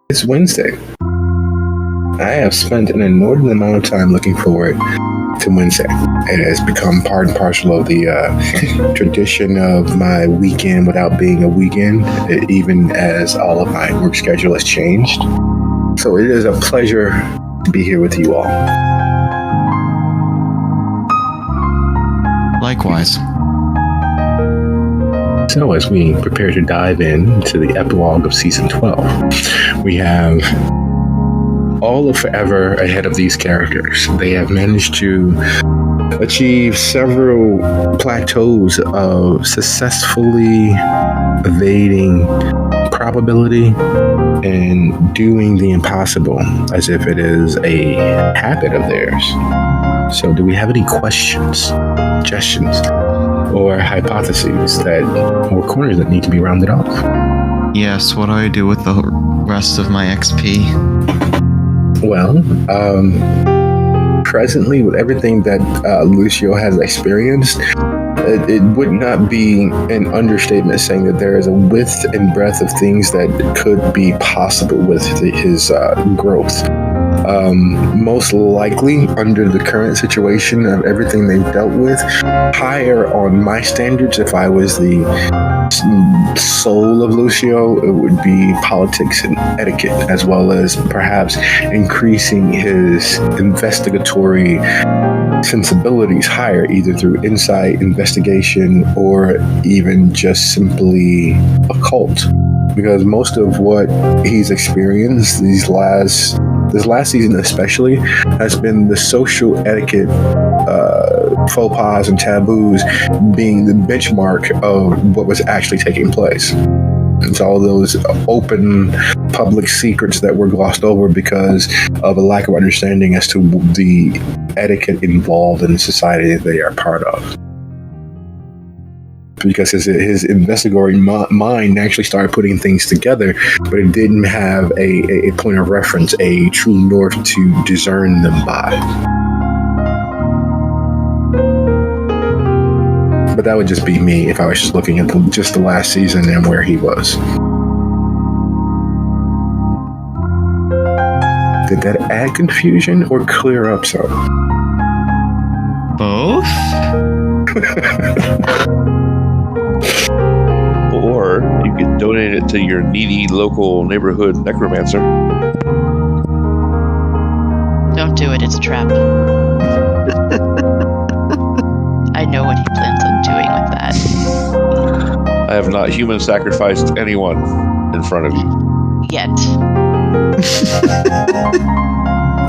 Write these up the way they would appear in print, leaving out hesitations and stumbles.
It's Wednesday. I have spent an inordinate amount of time looking forward to Wednesday. It has become part and parcel of the tradition of my weekend without being a weekend, even as all of my work schedule has changed. So it is a pleasure to be here with you all. Likewise. So as we prepare to dive into the epilogue of season 12, we have all of forever ahead of these characters. They have managed to achieve several plateaus of successfully evading probability and doing the impossible as if it is a habit of theirs. So do we have any questions, suggestions, or hypotheses or corners that need to be rounded off? Yes, what do I do with the rest of my XP? Well, presently with everything that Lucio has experienced, it would not be an understatement saying that there is a width and breadth of things that could be possible with his growth. Most likely, under the current situation of everything they've dealt with, higher on my standards, if I was the soul of Lucio, it would be politics and etiquette, as well as perhaps increasing his investigatory sensibilities higher, either through insight, investigation, or even just simply occult. Because most of what he's experienced this last season especially has been the social etiquette faux pas and taboos being the benchmark of what was actually taking place. It's all those open public secrets that were glossed over because of a lack of understanding as to the etiquette involved in the society that they are part of. Because his investigatory mind actually started putting things together, but it didn't have a point of reference, a true north to discern them by. But that would just be me if I was just looking at just the last season and where he was. Did that add confusion or clear up some? Both? Or you could donate it to your needy local neighborhood necromancer. Don't do it, it's a trap. I know what he plans on doing with that. I have not human sacrificed anyone in front of you. Yet.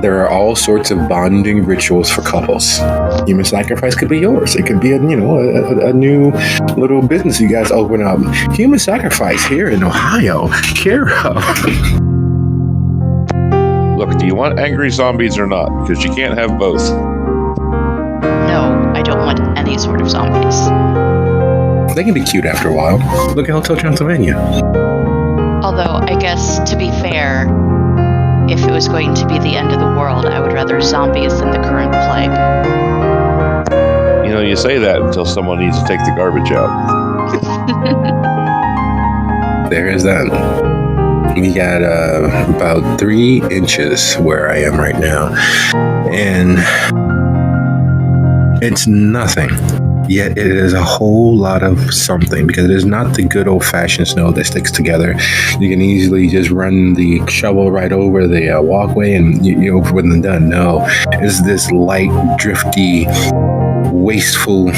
There are all sorts of bonding rituals for couples. Human sacrifice could be yours. It could be a new little business you guys open up. Human sacrifice here in Ohio. Care of. Look, do you want angry zombies or not? Because you can't have both. No, I don't want any sort of zombies. They can be cute after a while. Look at Hotel Transylvania. Although, I guess, to be fair, if it was going to be the end of the world, I would rather zombies than the current plague. You know, you say that until someone needs to take the garbage out. There is that. We got about 3 inches where I am right now. And it's nothing. Yet it is a whole lot of something, because it is not the good old-fashioned snow that sticks together. You can easily just run the shovel right over the walkway and you're over and done. No, it's this light, drifty, wasteful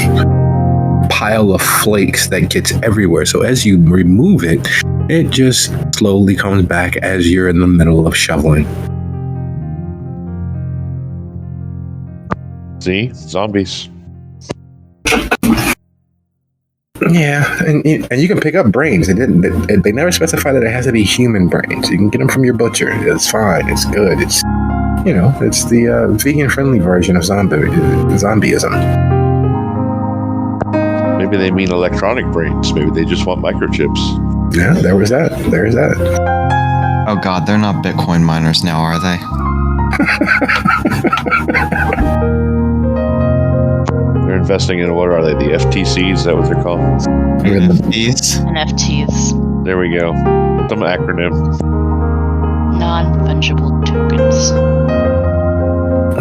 pile of flakes that gets everywhere. So as you remove it, it just slowly comes back as you're in the middle of shoveling. See? Zombies. Yeah, and you can pick up brains. They never specify that it has to be human brains. You can get them from your butcher. It's fine. It's good. It's the vegan-friendly version of zombieism. Maybe they mean electronic brains. Maybe they just want microchips. Yeah, there is that. Oh god, they're not Bitcoin miners now, are they? They're investing in, what are they? The FTCs? Is that what they're called? NFTs? NFTs. There we go. Some acronym. non-fungible tokens.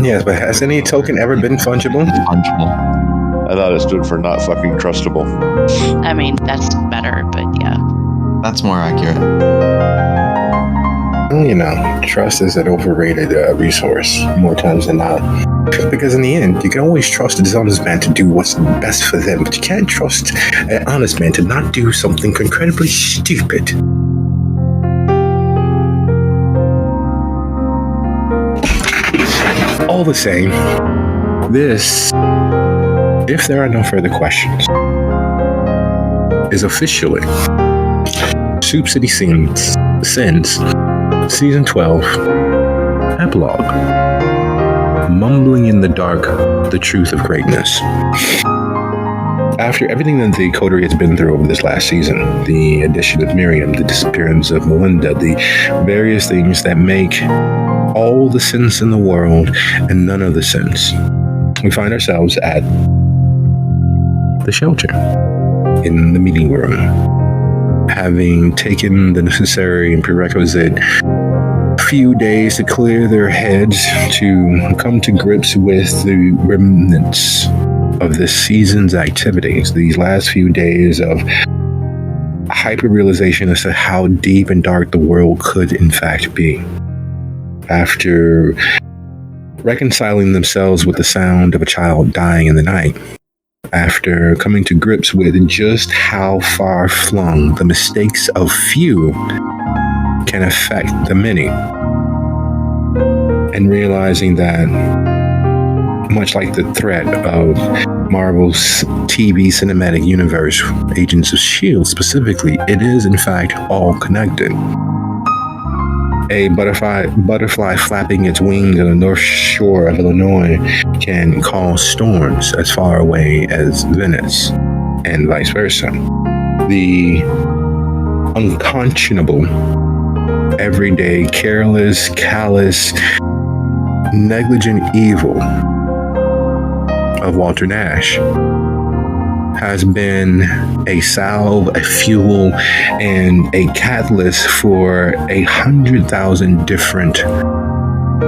Yes, but has any token ever been fungible? Fungible. I thought it stood for not fucking trustable. I mean, that's better, but yeah. That's more accurate. Well, you know, trust is an overrated resource more times than not. Because in the end, you can always trust a dishonest man to do what's best for them, but you can't trust an honest man to not do something incredibly stupid. All the same, this, if there are no further questions, is officially Soup City Sins, Season 12, Epilogue. Mumbling in the dark, the truth of greatness. After everything that the coterie has been through over this last season, the addition of Miriam, the disappearance of Melinda, the various things that make all the sense in the world and none of the sense, we find ourselves at the shelter, in the meeting room, having taken the necessary and prerequisite few days to clear their heads, to come to grips with the remnants of this season's activities, these last few days of hyper-realization as to how deep and dark the world could in fact be. After reconciling themselves with the sound of a child dying in the night, after coming to grips with just how far-flung the mistakes of few can affect the many, and realizing that, much like the threat of Marvel's TV cinematic universe, Agents of S.H.I.E.L.D. specifically, it is in fact all connected. A butterfly flapping its wings on the north shore of Illinois can cause storms as far away as Venice, and vice versa. The unconscionable, everyday, careless, callous, negligent evil of Walter Nash has been a salve, a fuel, and a catalyst for 100,000 different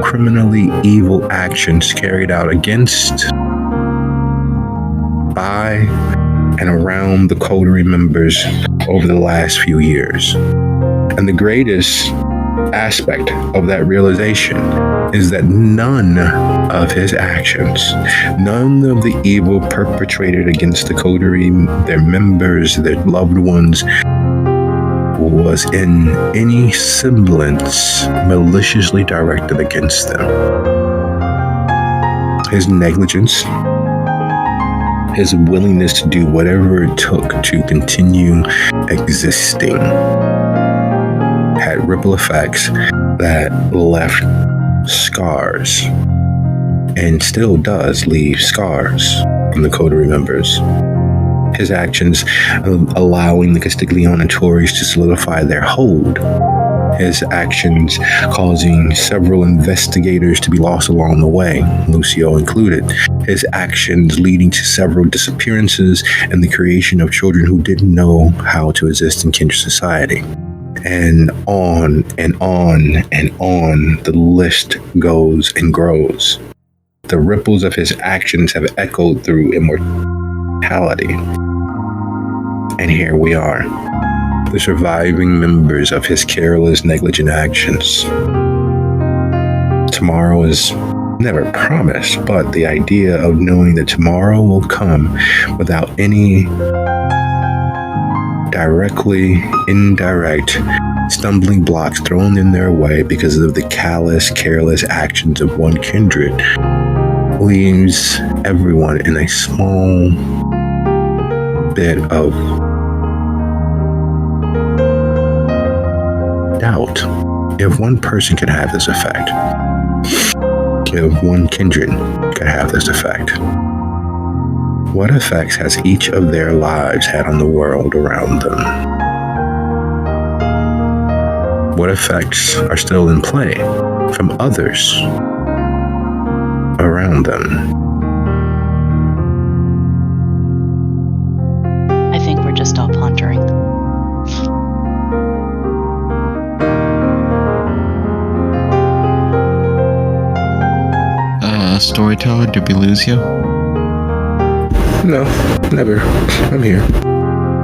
criminally evil actions carried out against, by, and around the coterie members over the last few years. And the greatest aspect of that realization is that none of his actions, none of the evil perpetrated against the coterie, their members, their loved ones, was in any semblance maliciously directed against them. His negligence, his willingness to do whatever it took to continue existing, had ripple effects that left scars, and still does leave scars on the coterie members. His actions allowing the Castiglione and Tories to solidify their hold. His actions causing several investigators to be lost along the way, Lucio included. His actions leading to several disappearances and the creation of children who didn't know how to exist in kindred society. And on and on and on the list goes and grows. The ripples of his actions have echoed through immortality. And here we are, the surviving members of his careless, negligent actions. Tomorrow is never promised, but the idea of knowing that tomorrow will come without any directly, indirect stumbling blocks thrown in their way because of the callous, careless actions of one kindred leaves everyone in a small bit of doubt. If one person could have this effect, if one kindred could have this effect, what effects has each of their lives had on the world around them? What effects are still in play from others around them? I think we're just all pondering. storyteller? Did we lose you? No, never. I'm here.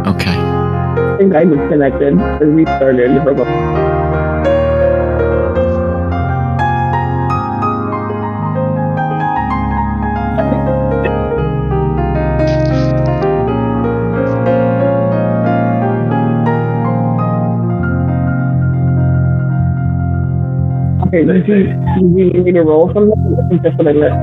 Okay. I think I disconnected and restarted. Okay, did you need me to roll something? I think that's what I missed.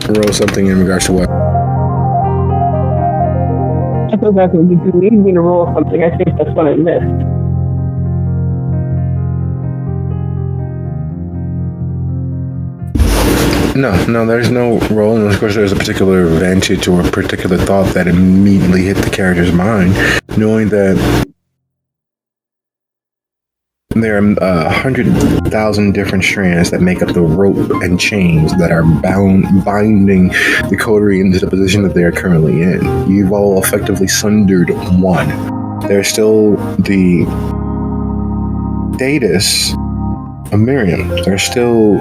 Roll something in regards to what? I was asking, did you need me to roll something? I think that's what I missed. No, there's no role, and of course there's a particular advantage or a particular thought that immediately hit the character's mind, knowing that there are 100,000 different strands that make up the rope and chains that are binding the coterie into the position that they are currently in. You've all effectively sundered one. There's still the status of Miriam. There's still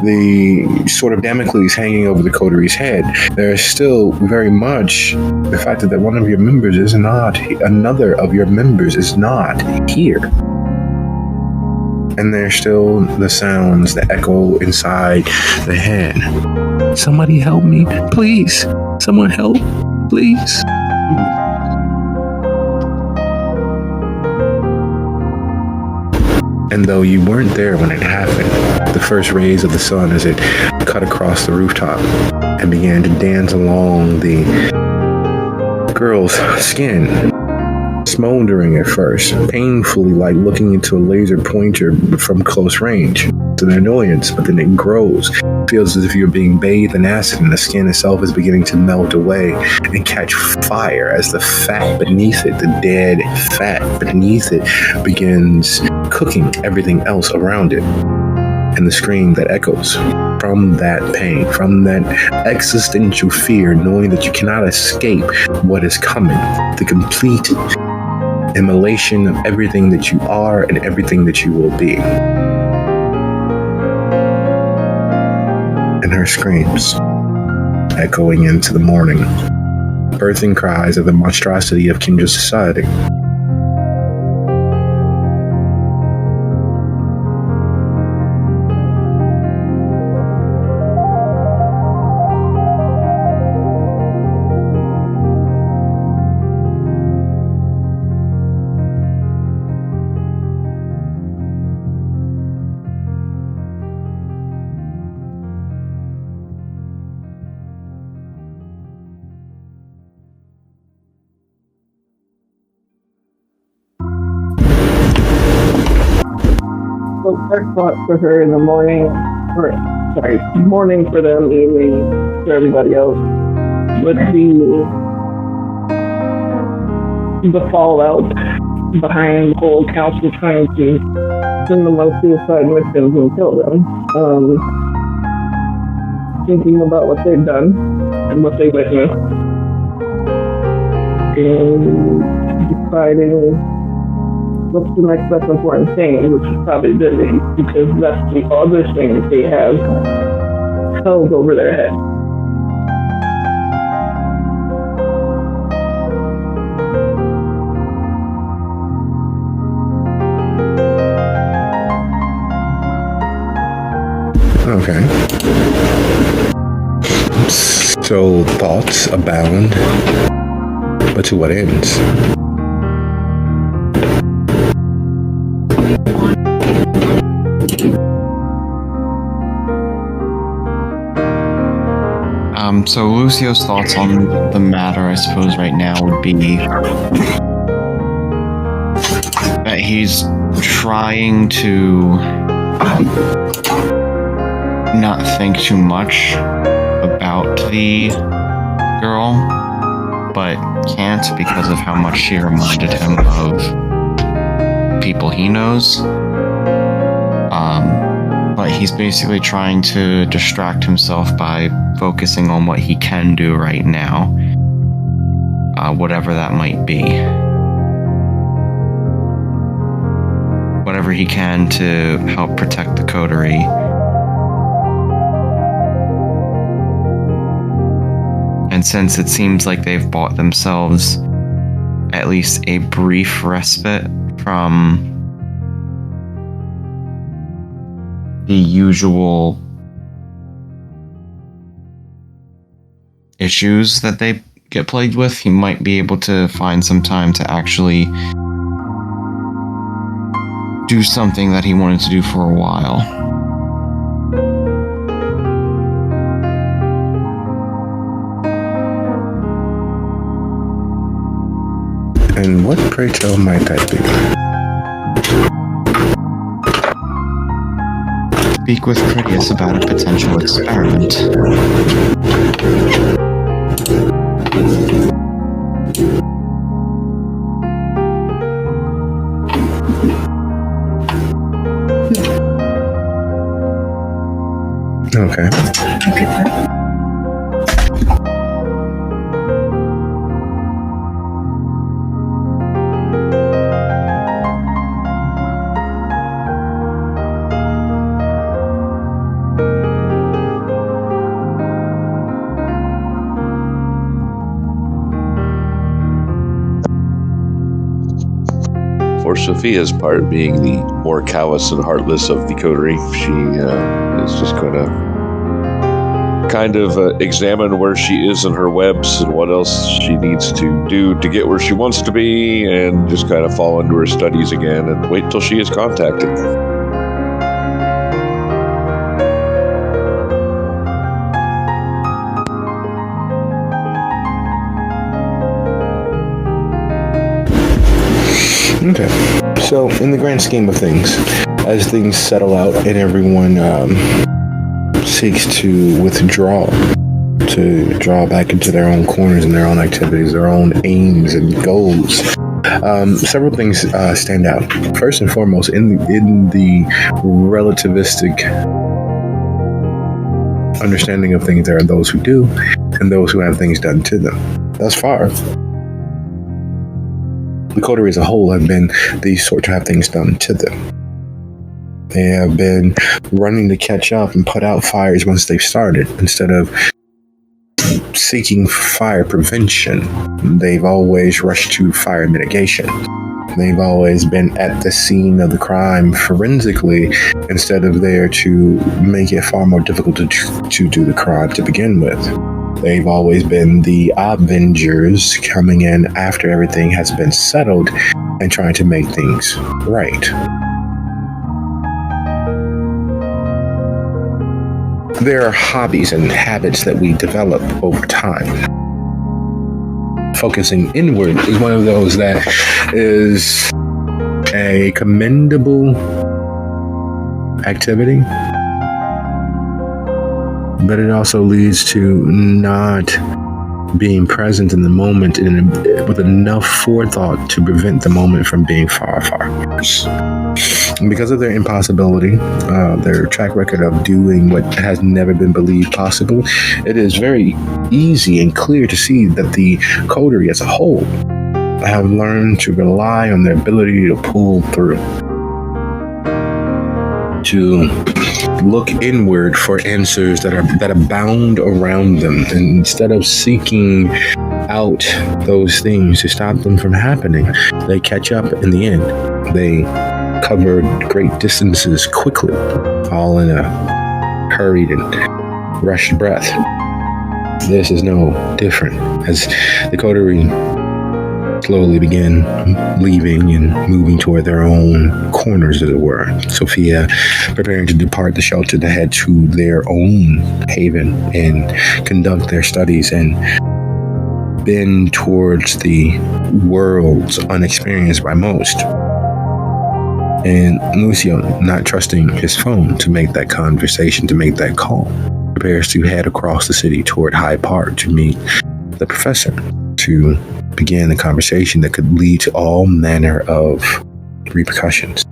the sort of Damocles hanging over the coterie's head. There's still very much the fact that one of your members is not, another of your members is not here. And there's still the sounds that echo inside the head. Somebody help me, please. Someone help, please. And though you weren't there when it happened, the first rays of the sun as it cut across the rooftop and began to dance along the girl's skin, smoldering at first, painfully like looking into a laser pointer from close range. It's an annoyance, but then it grows. It feels as if you're being bathed in acid and the skin itself is beginning to melt away and catch fire as the fat beneath it, the dead fat beneath it, begins cooking everything else around it. And the scream that echoes from that pain, from that existential fear, knowing that you cannot escape what is coming, the complete immolation of everything that you are and everything that you will be. And her screams echoing into the morning, birthing cries of the monstrosity of Kendra's society. So first thought for her in the morning, morning for them, evening for everybody else, would be the fallout behind the whole council trying to send them out suicide missions and kill them. Thinking about what they've done and what they witnessed, and deciding what's the next best important thing, which is probably busy, because that's the other thing they have held over their head. Okay. So thoughts abound, but to what ends? So Lucio's thoughts on the matter, I suppose, right now would be that he's trying to not think too much about the girl, but can't because of how much she reminded him of people he knows. But he's basically trying to distract himself by focusing on what he can do right now, whatever that might be. whatever he can to help protect the coterie. And since it seems like they've bought themselves at least a brief respite from the usual issues that they get plagued with, he might be able to find some time to actually do something that he wanted to do for a while. And what, pray tell, might that be? Speak with Critias about a potential experiment. Okay. For Sophia's part, being the more callous and heartless of the coterie, she is just going to kind of examine where she is in her webs and what else she needs to do to get where she wants to be, and just kind of fall into her studies again and wait till she is contacted. Okay. So, in the grand scheme of things, as things settle out and everyone seeks to withdraw, to draw back into their own corners and their own activities, their own aims and goals, several things stand out. First and foremost, in the relativistic understanding of things, there are those who do and those who have things done to them. Thus far, the coterie as a whole have been the sort to have things done to them. They have been running to catch up and put out fires once they've started. Instead of seeking fire prevention, they've always rushed to fire mitigation. They've always been at the scene of the crime forensically instead of there to make it far more difficult to do the crime to begin with. They've always been the Avengers coming in after everything has been settled and trying to make things right. There are hobbies and habits that we develop over time. Focusing inward is one of those that is a commendable activity, but it also leads to not being present in the moment with enough forethought to prevent the moment from being far, far worse. And because of their impossibility, their track record of doing what has never been believed possible, it is very easy and clear to see that the coterie as a whole have learned to rely on their ability to pull through, to look inward for answers that abound around them, and instead of seeking out those things to stop them from happening, they catch up in the end. They cover great distances quickly, all in a hurried and rushed breath. This is no different, as the coterie slowly begin leaving and moving toward their own corners, as it were. Sophia preparing to depart the shelter to head to their own haven and conduct their studies and bend towards the worlds unexperienced by most. And Lucio, not trusting his phone to make that conversation, to make that call, prepares to head across the city toward Hyde Park to meet the professor, to begin a conversation that could lead to all manner of repercussions.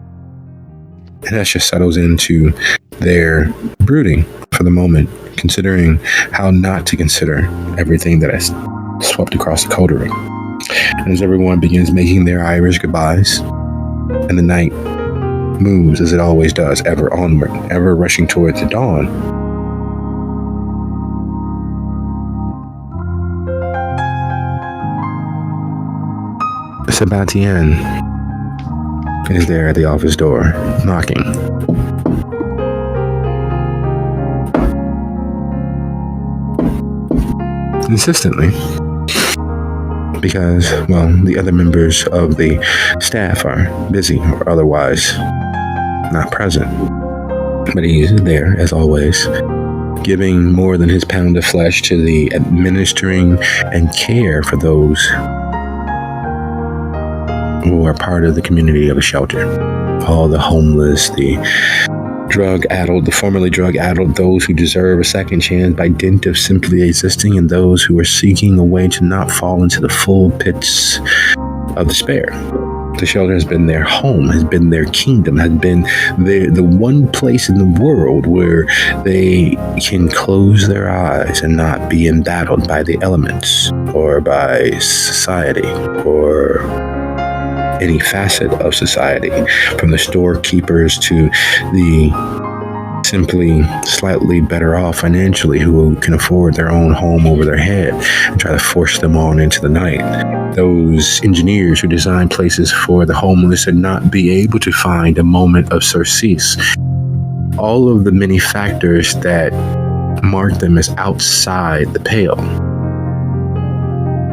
And that just settles into their brooding for the moment, considering how not to consider everything that has swept across the coterie. And as everyone begins making their Irish goodbyes, and the night moves as it always does, ever onward, ever rushing towards the dawn. Sebastian is there at the office door, knocking. Insistently. Because, well, the other members of the staff are busy or otherwise not present. But he's there, as always, giving more than his pound of flesh to the administering and care for those who are part of the community of a shelter. All the homeless, the drug-addled, the formerly drug-addled, those who deserve a second chance by dint of simply existing, and those who are seeking a way to not fall into the full pits of despair. The shelter has been their home, has been their kingdom, has been the one place in the world where they can close their eyes and not be embattled by the elements or by society or any facet of society, from the storekeepers to the simply slightly better off financially who can afford their own home over their head and try to force them on into the night. Those engineers who design places for the homeless and not be able to find a moment of surcease. All of the many factors that mark them as outside the pale.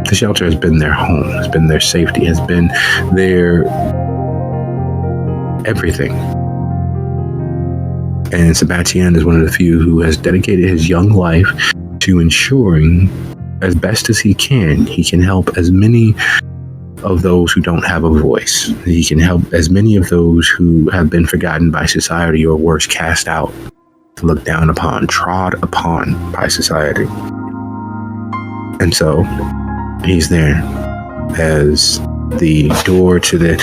The shelter has been their home, has been their safety, has been their everything. And Sebastian is one of the few who has dedicated his young life to ensuring, as best as he can help as many of those who don't have a voice. He can help as many of those who have been forgotten by society, or worse, cast out, looked down upon, trod upon by society. And so he's there as the door to the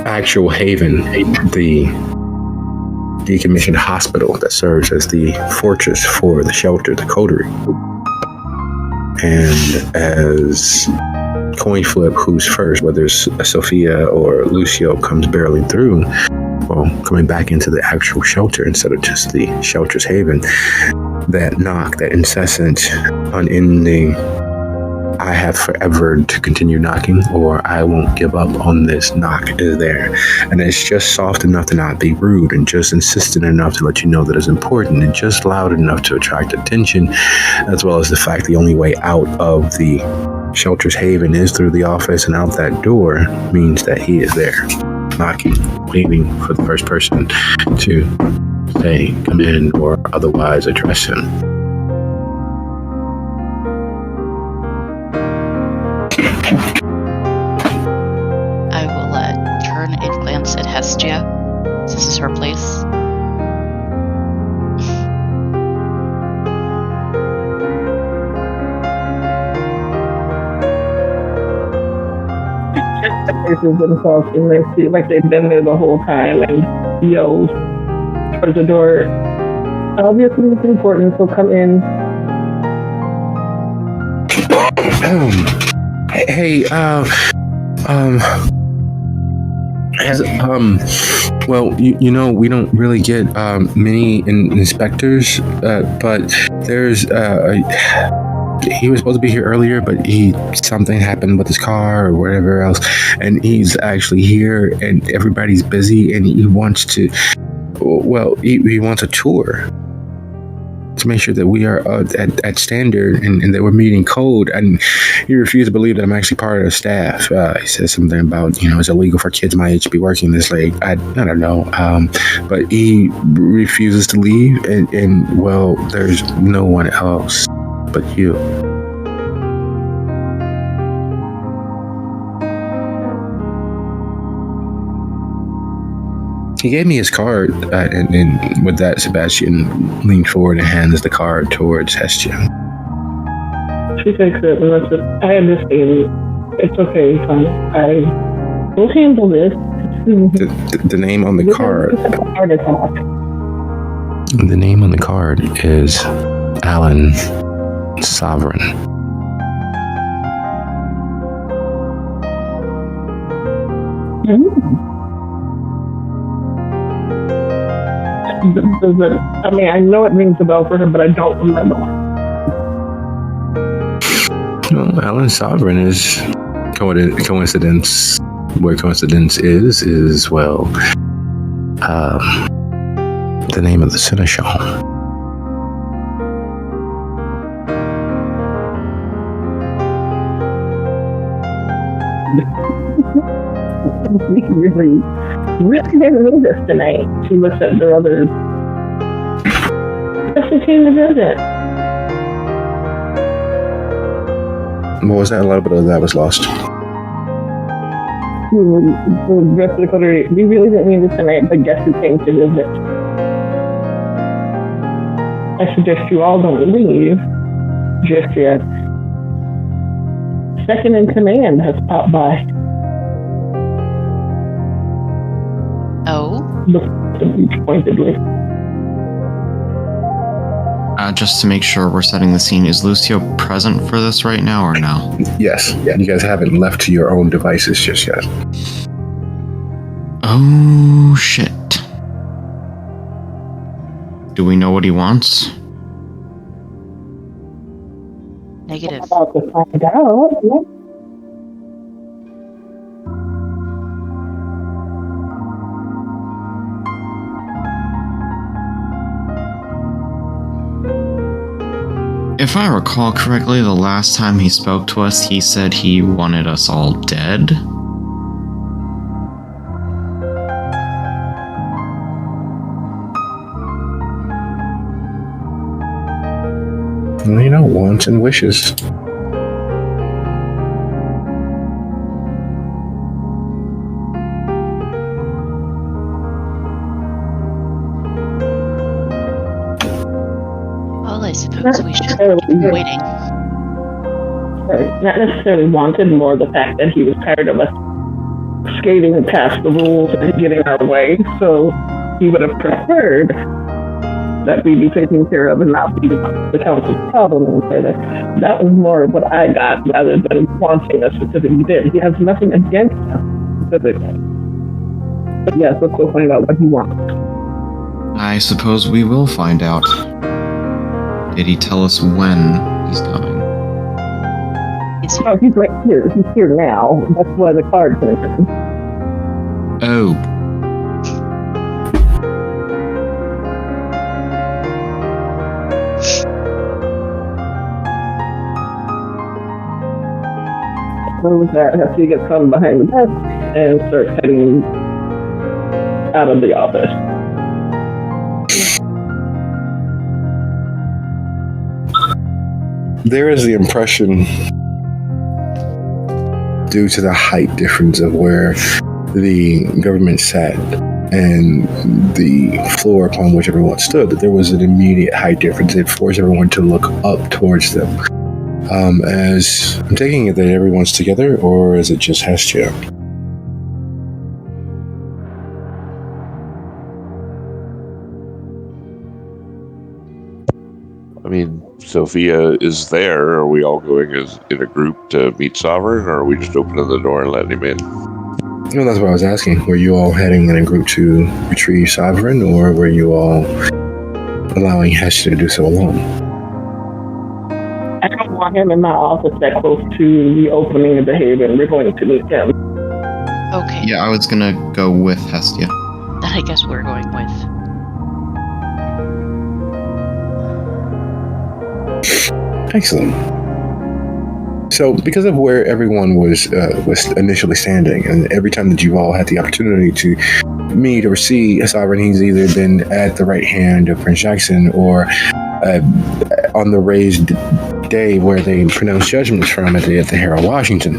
actual haven, the decommissioned hospital that serves as the fortress for the shelter, the coterie. And as coin flip who's first, whether it's Sophia or Lucio comes barreling through, well, coming back into the actual shelter instead of just the shelter's haven, that knock, that incessant, unending, I have forever to continue knocking, or I won't give up on this knock is there. And it's just soft enough to not be rude, and just insistent enough to let you know that it's important, and just loud enough to attract attention, as well as the fact the only way out of the shelter's haven is through the office, and out that door means that he is there, knocking, waiting for the first person to say, come in, or otherwise address him. I will turn and glance at Hestia. This is her place. Faces themselves and they see like they've been there the whole time, and yells towards the door. Obviously, it's important, so come in. Well, you know, we don't really get many inspectors, but there's he was supposed to be here earlier, but something happened with his car or whatever else, and he's actually here, and everybody's busy, and he wants to, well, he wants a tour to make sure that we are at standard and that we're meeting code. And he refused to believe that I'm actually part of the staff. He says something about, it's illegal for kids my age to be working this late. I don't know. But he refuses to leave, and well, there's no one else but you. He gave me his card, and with that, Sebastian leaned forward and hands the card towards Hestia. She takes it and lets it. I understand. It's okay, son. I will handle this. The name on the card. The name on the card is Alan Sovereign. Does it? I mean, I know it rings a bell for her, but I don't remember. Well, Alan Sovereign is coincidence. Where coincidence is well, the name of the seneschal. We really didn't know this tonight. She looks at the other. Just a came to visit. What was that? A little bit of that was lost. The rest of the coterie, we really didn't mean this tonight, but guess who came to visit? I suggest you all don't leave just yet. Second in command has popped by. Oh? Looked at me pointedly. Just to make sure we're setting the scene, is Lucio present for this right now or no? Yes. Yeah. You guys haven't left to your own devices just yet. Oh, shit. Do we know what he wants? Negative. About to find out. If I recall correctly, the last time he spoke to us, he said he wanted us all dead. Well, you know, wants and wishes. Well, I suppose we should keep waiting. Not necessarily wanted, more the fact that he was tired of us skating past the rules and getting our way, so he would have preferred that we be taken care of and not be the council's problem and further. That was more what I got rather than wanting a specific did. He has nothing against us specifically. But yes, let's go find out what he wants. I suppose we will find out. Did he tell us when he's coming? Oh, he's right here. He's here now. That's why the card's in him. Oh. Close that after he gets come behind the desk and start heading out of the office. There is the impression, due to the height difference of where the government sat and the floor upon which everyone stood, that there was an immediate height difference. It forced everyone to look up towards them. As I'm taking it that everyone's together, or is it just Hestia? I mean, Sophia is there. Are we all going as in a group to meet Sovereign, or are we just opening the door and letting him in? No, that's what I was asking. Were you all heading in a group to retrieve Sovereign, or were you all allowing Hestia to do so alone? I don't want him in my office that close to the opening of the Haven. We're going to meet him. Okay. Yeah, I was gonna go with Hestia. That I guess we're going with. Excellent. So, because of where everyone was initially standing, and every time that you all had the opportunity to meet or see Sovereign, he's either been at the right hand of Prince Jackson or on the raised day where they pronounce judgments from at the Herald Washington.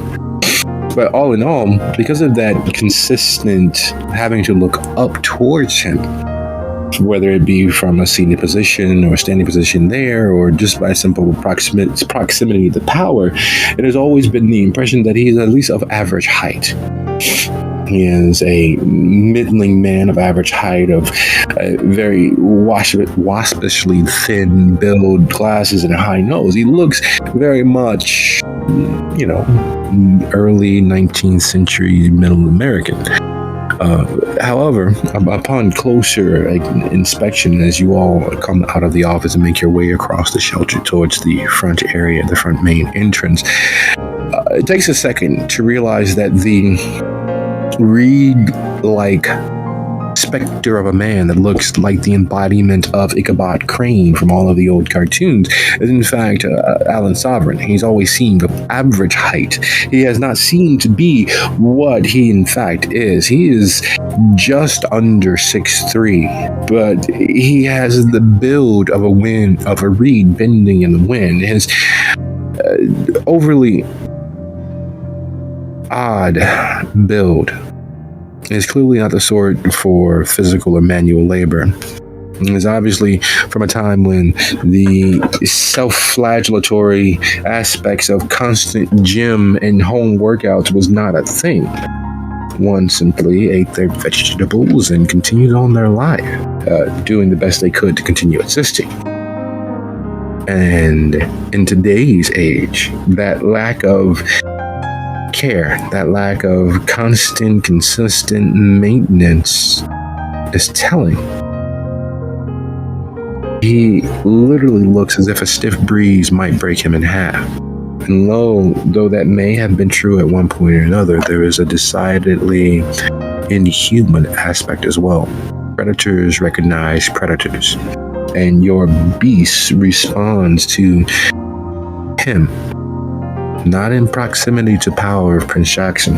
But all in all, because of that consistent having to look up towards him, whether it be from a seated position or standing position there, or just by simple proximity to power, it has always been the impression that he is at least of average height. He is a middling man of average height, of very waspishly thin build, glasses, and a high nose. He looks very much early 19th century Middle American. However, upon closer inspection, as you all come out of the office and make your way across the shelter towards the front area, the front main entrance, it takes a second to realize that the reed-like specter of a man that looks like the embodiment of Ichabod Crane from all of the old cartoons is in fact Alan Sovereign. He's always seemed of average height. He has not seemed to be what he in fact is. He is just under 6'3", but he has the build of a reed bending in the wind. His overly odd build is clearly not the sort for physical or manual labor. It is obviously from a time when the self-flagellatory aspects of constant gym and home workouts was not a thing. One simply ate their vegetables and continued on their life, doing the best they could to continue existing. And in today's age, that lack of care, that lack of constant, consistent maintenance is telling. He literally looks as if a stiff breeze might break him in half. And though that may have been true at one point or another, there is a decidedly inhuman aspect as well. Predators recognize predators, and your beast responds to him. Not in proximity to power of Prince Jackson,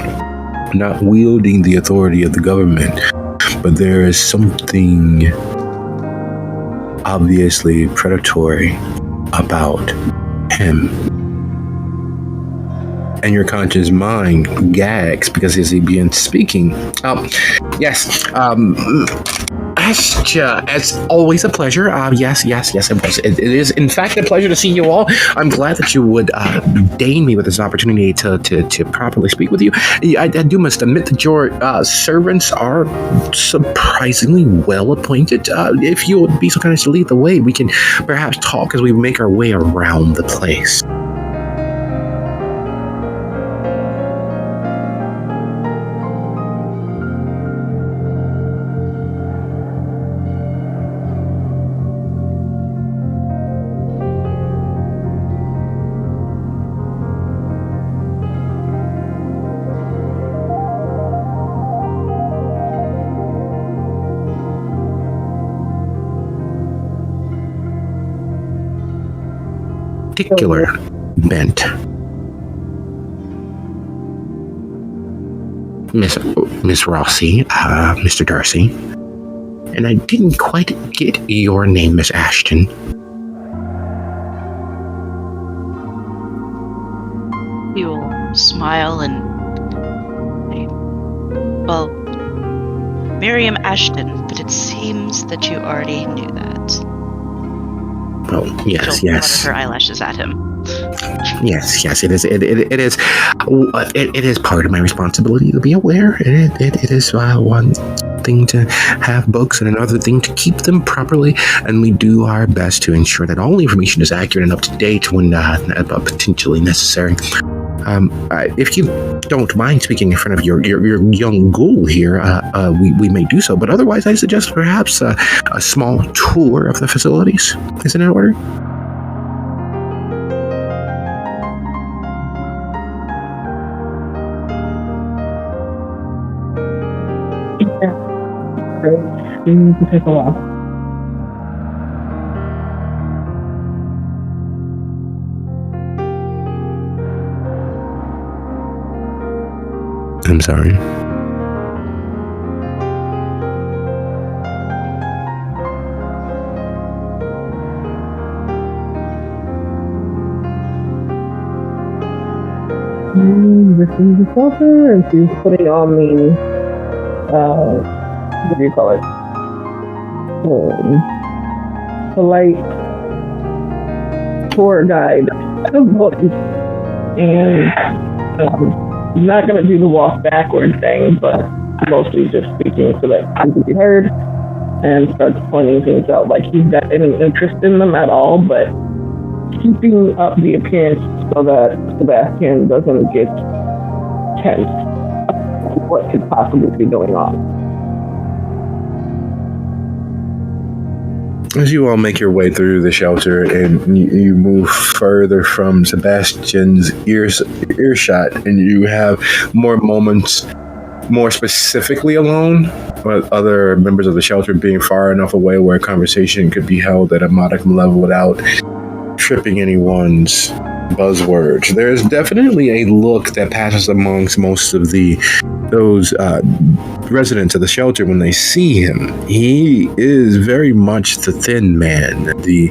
not wielding the authority of the government, but there is something obviously predatory about him. And your conscious mind gags because as he begins speaking, yes, it's always a pleasure. Yes, it was. It is, in fact, a pleasure to see you all. I'm glad that you would deign me with this opportunity to properly speak with you. I do must admit that your servants are surprisingly well appointed. If you would be so kind as to lead the way, we can perhaps talk as we make our way around the place. Particular bent. Miss Rossi, Mr. Darcy, and I didn't quite get your name, Miss Ashton. He will smile and say, well, Miriam Ashton, but it seems that you already knew that. Oh, yes. She'll flutter her eyelashes at him. Yes, it is. It is part of my responsibility to be aware. It is one thing to have books and another thing to keep them properly, and we do our best to ensure that all information is accurate and up to date when potentially necessary. If you don't mind speaking in front of your young ghoul here, we may do so. But otherwise, I suggest perhaps a small tour of the facilities. Is it in order? Yeah. Great. We need to take a walk. I'm sorry. This is the shelter, and she's putting on the, what do you call it? Polite tour guide voice. And I'm not going to do the walk backward thing, but mostly just speaking so that he can be heard and starts pointing things out. Like he's got any interest in them at all, but keeping up the appearance so that Sebastian doesn't get tense. What could possibly be going on? As you all make your way through the shelter and you move further from Sebastian's earshot, and you have more moments more specifically alone, with other members of the shelter being far enough away where a conversation could be held at a modicum level without tripping anyone's buzzwords. There's definitely a look that passes amongst most of those residents of the shelter when they see him. He is very much the thin man, the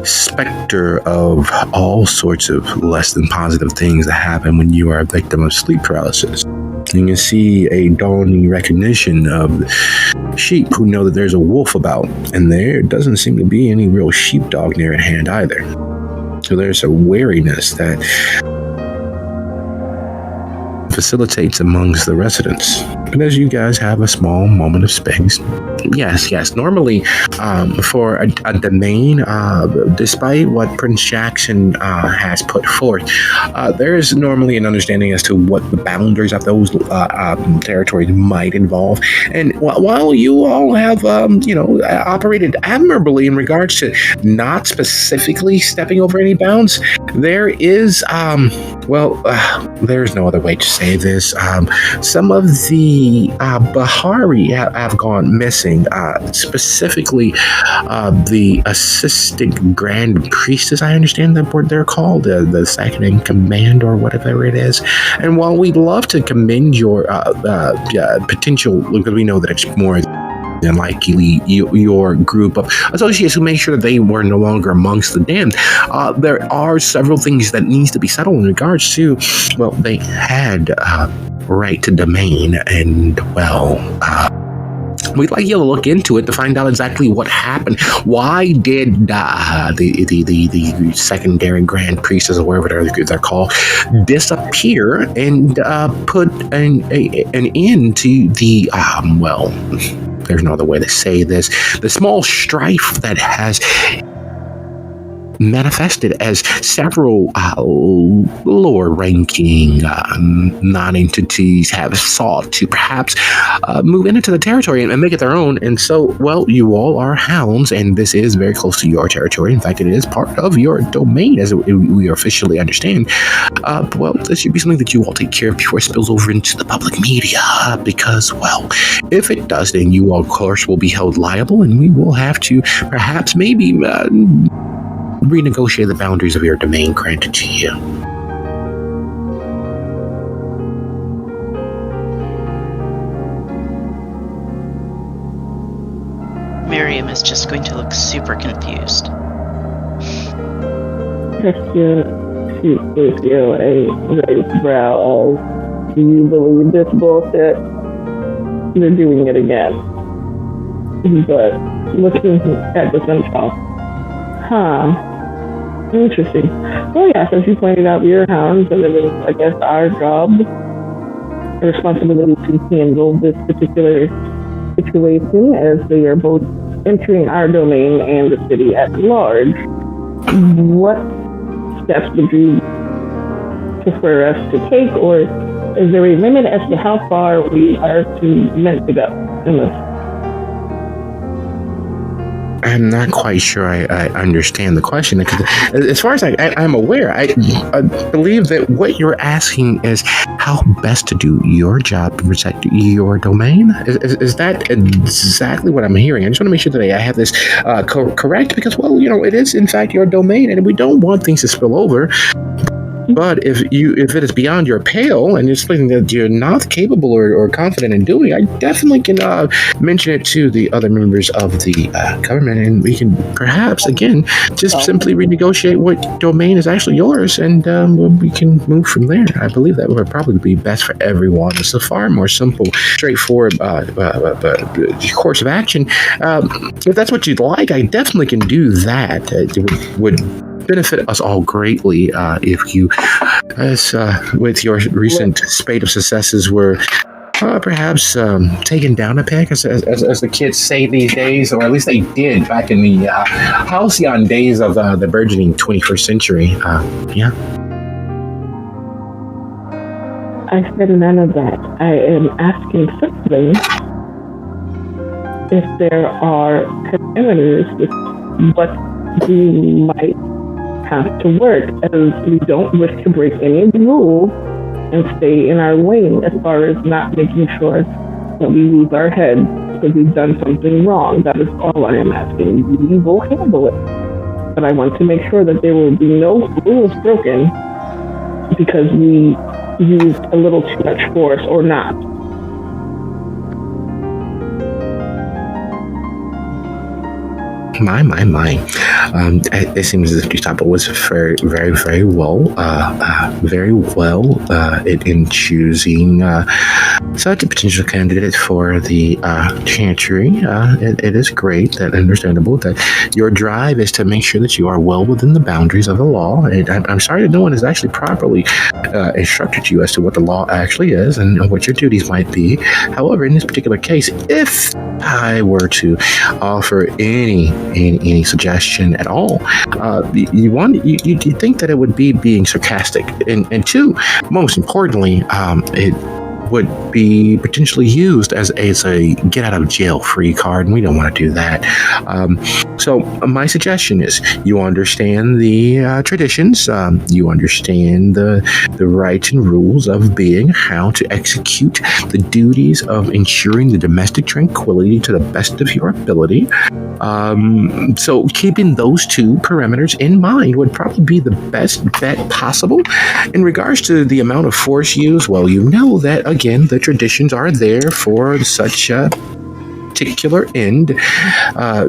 specter of all sorts of less than positive things that happen when you are a victim of sleep paralysis. You can see a dawning recognition of sheep who know that there's a wolf about, and there doesn't seem to be any real sheepdog near at hand either. So there's a wariness that facilitates amongst the residents. But as you guys have a small moment of space, yes, normally for a domain, despite what Prince Jackson has put forth, there is normally an understanding as to what the boundaries of those territories might involve. And while you all have, operated admirably in regards to not specifically stepping over any bounds, there is, there's no other way to say this. Some of the Bahari have gone missing, specifically the assistant grand priestess, I understand that what they're called, the second in command or whatever it is. And while we'd love to commend your potential, because we know that it's more than likely your group of associates who make sure that they were no longer amongst the damned, there are several things that needs to be settled in regards to, well, they had right to domain, and we'd like you to look into it to find out exactly what happened. Why did the secondary grand priestess, or whatever they're called, disappear and put an end to the there's no other way to say this, the small strife that has manifested as several lower-ranking non-entities have sought to perhaps move into the territory and make it their own. And so, well, you all are hounds, and this is very close to your territory. In fact, it is part of your domain, as we officially understand. Well, this should be something that you all take care of before it spills over into the public media, because, well, if it does, then you all, of course, will be held liable, and we will have to perhaps maybe renegotiate the boundaries of your domain granted to you. Miriam is just going to look super confused. She raised brow of, do you believe this bullshit? They're doing it again. But looking at the central. Interesting. Well, yes, as you pointed out, we are hounds, and it is, I guess, our job, our responsibility to handle this particular situation as they are both entering our domain and the city at large. What steps would you prefer us to take, or is there a limit as to how far we are meant to go in this? I'm not quite sure I understand the question. Because as far as I'm aware, I believe that what you're asking is how best to do your job to protect your domain. Is that exactly what I'm hearing? I just want to make sure that I have this correct, because, well, it is in fact your domain, and we don't want things to spill over. But if it is beyond your pale and it's something that you're not capable or confident in doing, I definitely can mention it to the other members of the government, and we can perhaps again just simply renegotiate what domain is actually yours, and we can move from there. I believe that would probably be best for everyone. It's a far more simple, straightforward course of action. If that's what you'd like, I definitely can do that. It would benefit us all greatly if you, as with your recent spate of successes, were perhaps taken down a peg, as the kids say these days, or at least they did back in the halcyon days of the burgeoning 21st century. Yeah. I said none of that. I am asking simply if there are parameters with what we might have to work, as we don't wish to break any of the rules and stay in our lane as far as not making sure that we lose our heads because we've done something wrong. That is all I am asking. We will handle it. But I want to make sure that there will be no rules broken because we used a little too much force or not. My. It seems as if Gestapo was very, very, very well, in choosing such a potential candidate for the chantry. It is great, that understandable, that your drive is to make sure that you are well within the boundaries of the law. And I'm sorry that no one has actually properly instructed you as to what the law actually is and what your duties might be. However, in this particular case, if I were to offer any suggestion at all, you think that it would be being sarcastic, and two, most importantly, it would be potentially used as a get out of jail free card, and we don't want to do that. So my suggestion is you understand the traditions, you understand the rights and rules of being, how to execute the duties of ensuring the domestic tranquility to the best of your ability. So keeping those two parameters in mind would probably be the best bet possible. In regards to the amount of force used, well, you know that, again, the traditions are there for such a particular end.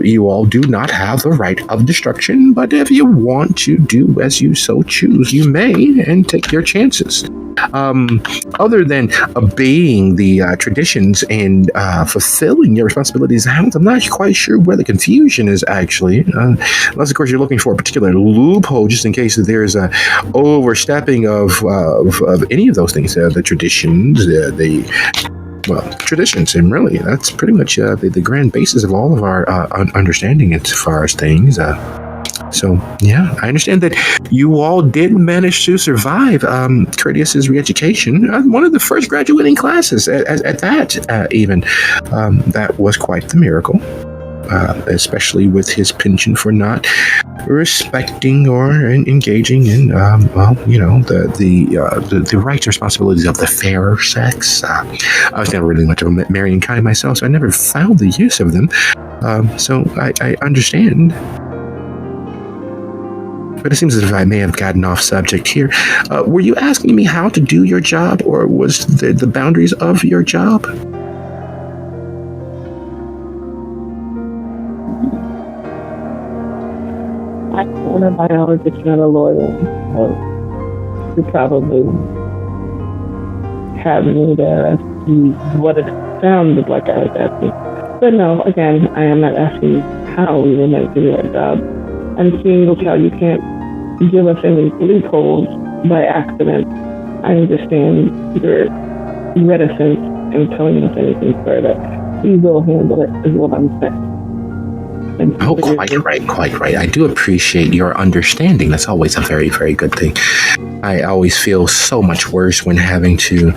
You all do not have the right of destruction, but if you want to do as you so choose, you may, and take your chances. Other than obeying the traditions and fulfilling your responsibilities, I'm not quite sure where the confusion is actually. Unless, of course, you're looking for a particular loophole, just in case there's a overstepping of any of those things. The traditions, traditions, and really, that's pretty much the grand basis of all of our understanding as far as things. So, yeah, I understand that you all did manage to survive Curtius's re-education. One of the first graduating classes at that, even. That was quite the miracle, especially with his penchant for not respecting or engaging in, the rights and responsibilities of the fairer sex. I was never really much of a marrying kind myself, so I never found the use of them. So I understand. But it seems as if I may have gotten off subject here. Were you asking me how to do your job, or was the boundaries of your job? I'm a biologist, not a lawyer, so you probably have me there as to what it sounded like I was asking. But no, again, I am not asking how we were meant to do our job. I'm seeing how you can't give us any loopholes by accident. I understand your reticence in telling us anything further. We will handle it, is what I'm saying. Oh, quite right. I do appreciate your understanding. That's always a very, very good thing. I always feel so much worse when having to,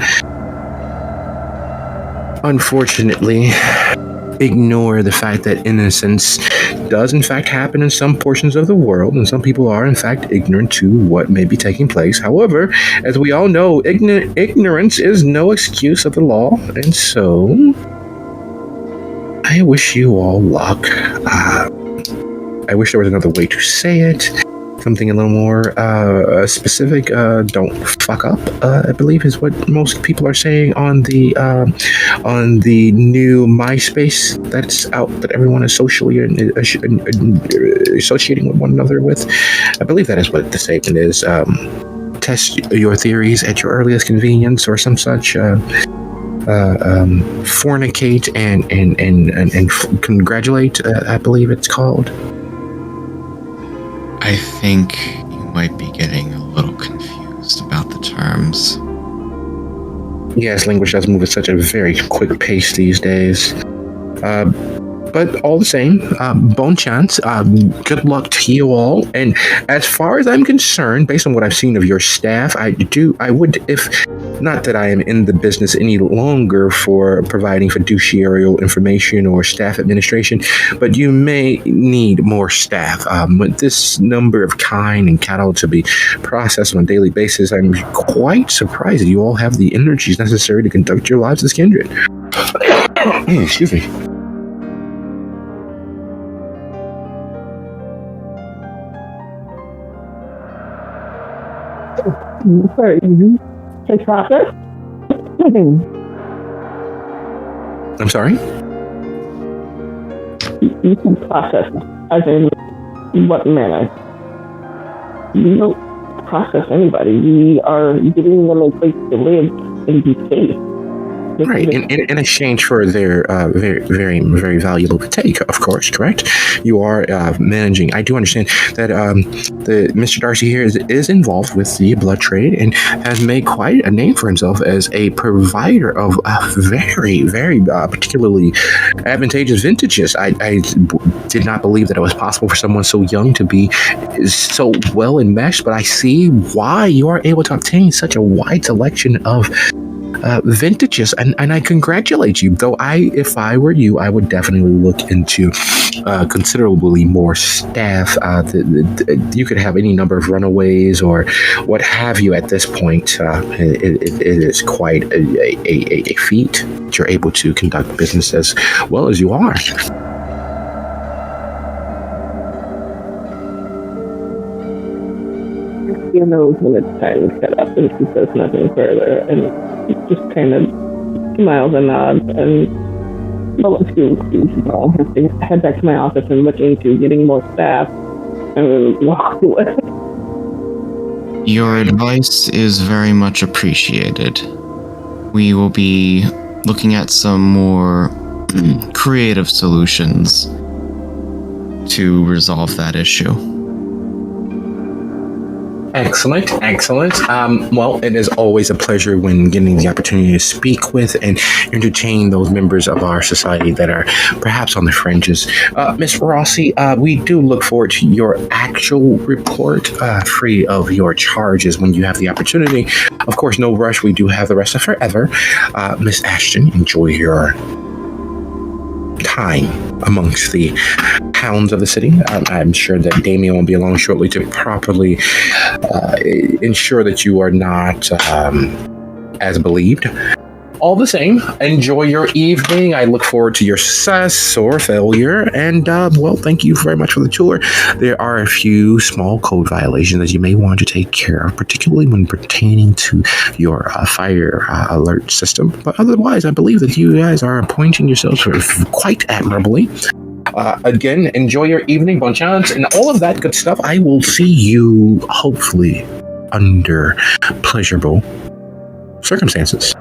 unfortunately, ignore the fact that innocence does in fact happen in some portions of the world, and some people are in fact ignorant to what may be taking place. However, as we all know, ignorance is no excuse of the law, and so I wish you all luck. I wish there was another way to say it. Something a little more specific. Don't fuck up, I believe, is what most people are saying on the new MySpace that's out, that everyone is socially associating with one another with. I believe that is what the statement is. Test your theories at your earliest convenience, or some such. Fornicate and congratulate, I believe it's called. I think you might be getting a little confused about the terms. Yes, language does move at such a very quick pace these days. But all the same, bon chance. Good luck to you all. And as far as I'm concerned, based on what I've seen of your staff, I would, if not that I am in the business any longer for providing fiduciary information or staff administration, but you may need more staff. With this number of kine and cattle to be processed on a daily basis, I'm quite surprised that you all have the energies necessary to conduct your lives as kindred. Excuse me. Sorry, you say process? I'm sorry? You can process, as in what manner? We don't process anybody. We are giving them a place to live and be safe. Right, in exchange for their very, very, very valuable take, of course, correct? You are managing. I do understand that the Mr. Darcy here is involved with the blood trade and has made quite a name for himself as a provider of very, very particularly advantageous vintages. I did not believe that it was possible for someone so young to be so well enmeshed, but I see why you are able to obtain such a wide selection of vintages, and I congratulate you. Though if I were you, I would definitely look into considerably more staff. You could have any number of runaways or what have you at this point. It is quite a feat that you're able to conduct business as well as you are. She knows when it's time to shut up, and she says nothing further, and just kind of smiles and nods, and well, let's do. I'll have to head back to my office and look into getting more staff, and then walk away. Your advice is very much appreciated. We will be looking at some more creative solutions to resolve that issue. Excellent. Well, it is always a pleasure when getting the opportunity to speak with and entertain those members of our society that are perhaps on the fringes. Miss Rossi, we do look forward to your actual report, free of your charges when you have the opportunity. Of course, no rush. We do have the rest of forever. Miss Ashton, enjoy your time amongst the hounds of the city. I'm sure that Damien will be along shortly to properly ensure that you are not as believed. All the same, enjoy your evening. I look forward to your success or failure. And, well, thank you very much for the tour. There are a few small code violations that you may want to take care of, particularly when pertaining to your fire alert system. But otherwise, I believe that you guys are appointing yourselves quite admirably. Again, enjoy your evening, bon chance, and all of that good stuff. I will see you, hopefully, under pleasurable circumstances.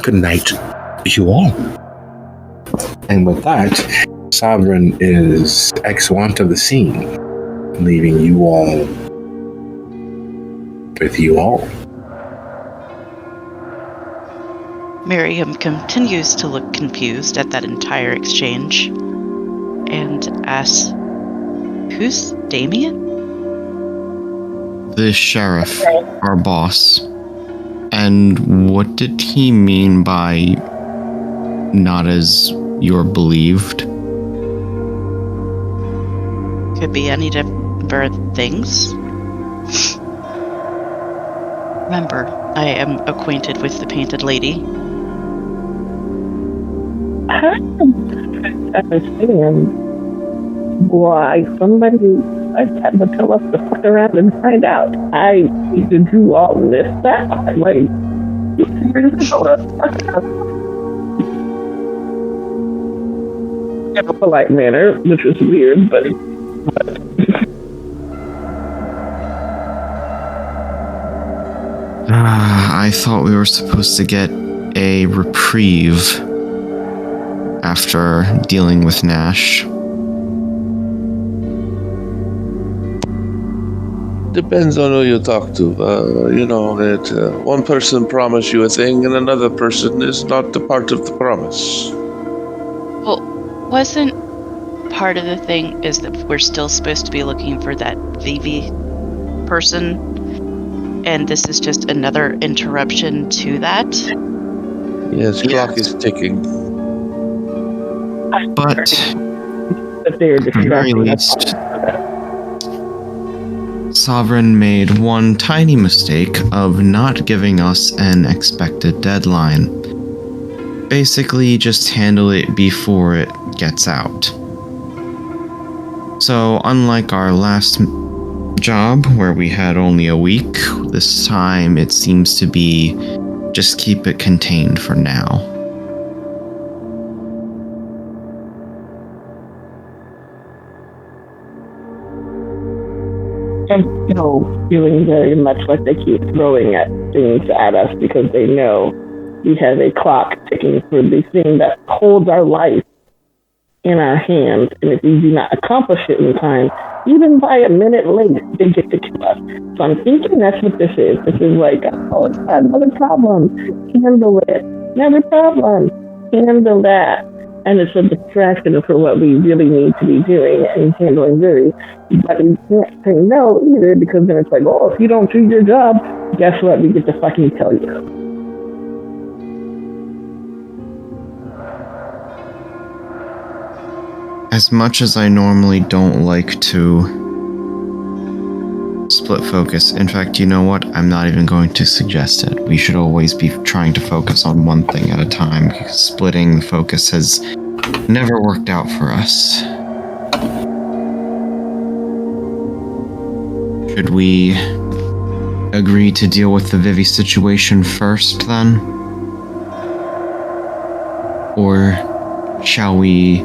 Good night, you all. And with that, Sovereign is exeunt of the scene, leaving you all with you all. Miriam continues to look confused at that entire exchange and asks, "Who's Damien?" The sheriff, our boss. And what did he mean by not as you're believed? Could be any different things. Remember, I am acquainted with the Painted Lady. I don't understand why somebody had to tell us to fuck around and find out. I need to do all this stuff. Like, in a polite manner, which is weird, but I thought we were supposed to get a reprieve after dealing with Nash. Depends on who you talk to. You know that one person promised you a thing and another person is not a part of the promise. Well, wasn't part of the thing is that we're still supposed to be looking for that Vivi person, and this is just another interruption to that? Yes, clock is ticking. But If they're at the very distracting us. least, Sovereign made one tiny mistake of not giving us an expected deadline. Basically, just handle it before it gets out. So, unlike our last job, where we had only a week, this time it seems to be just keep it contained for now. I'm still feeling very much like they keep throwing at things at us because they know we have a clock ticking for the thing that holds our life in our hands. And if we do not accomplish it in time, even by a minute late, they get to kill us. So I'm thinking that's what this is. This is like, oh, it's got another problem. Handle it. Another problem. Handle that. And it's a distraction for what we really need to be doing and handling Vivi. But we can't say no either because then it's like, oh, if you don't do your job, guess what? We get to fucking tell you. As much as I normally don't like to split focus, in fact, you know what? I'm not even going to suggest it. We should always be trying to focus on one thing at a time, because splitting the focus has never worked out for us. Should we agree to deal with the Vivi situation first, then? Or shall we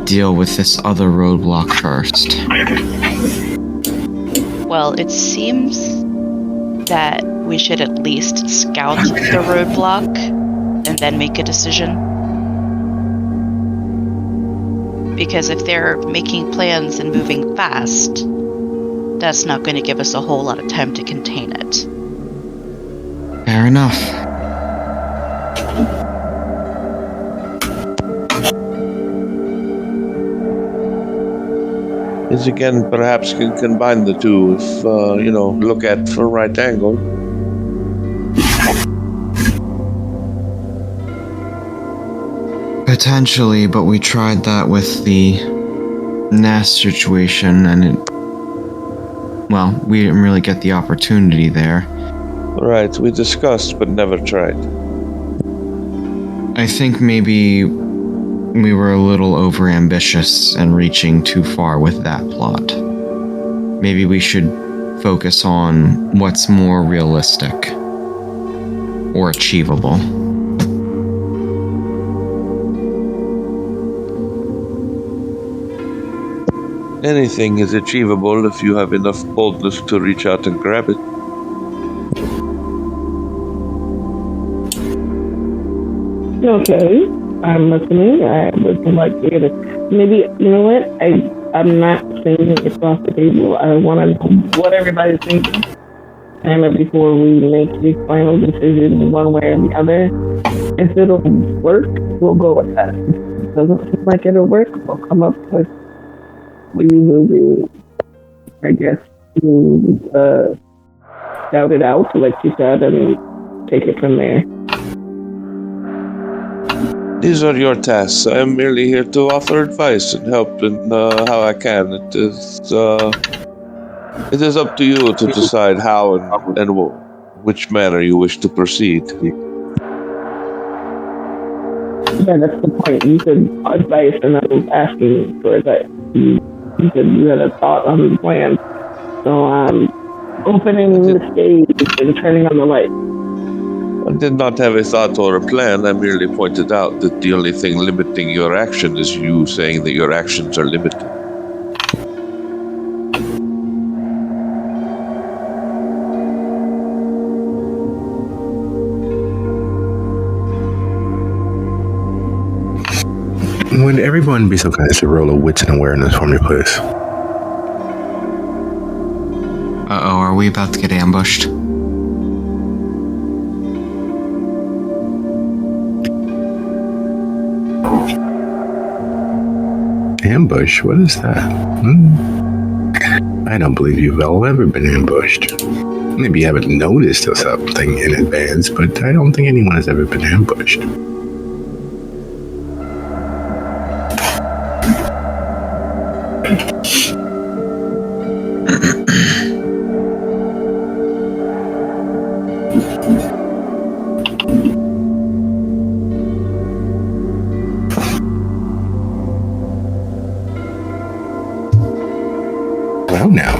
deal with this other roadblock first? Well, it seems that we should at least scout the roadblock and then make a decision. Because if they're making plans and moving fast, that's not going to give us a whole lot of time to contain it. Fair enough. Is again, perhaps can combine the two if, look at from right angle. Potentially, but we tried that with the Nast situation and we didn't really get the opportunity there. Right, we discussed but never tried. I think maybe we were a little overambitious and reaching too far with that plot. Maybe we should focus on what's more realistic or achievable. Anything is achievable if you have enough boldness to reach out and grab it. Okay, I'm listening. I would like to hear this. Maybe, you know what? I'm not saying it's off the table. I want to know what everybody's thinking. And before we make the final decision one way or the other, if it'll work, we'll go with that. If it doesn't seem like it'll work, we'll come up with we will be, I guess, scout it out, like you said, and take it from there. These are your tasks. I am merely here to offer advice and help in how I can. It is up to you to decide how and which manner you wish to proceed. Yeah, that's the point. You said advice, and I was asking for advice. You said you had a thought on the plan. So I'm opening the stage and turning on the light. I did not have a thought or a plan. I merely pointed out that the only thing limiting your action is you saying that your actions are limited. Would everyone be so kind as to roll a wits and awareness for me, please? Are we about to get ambushed? Ambush? What is that? I don't believe you've all ever been ambushed. Maybe you haven't noticed or something in advance, but I don't think anyone has ever been ambushed. Well, now,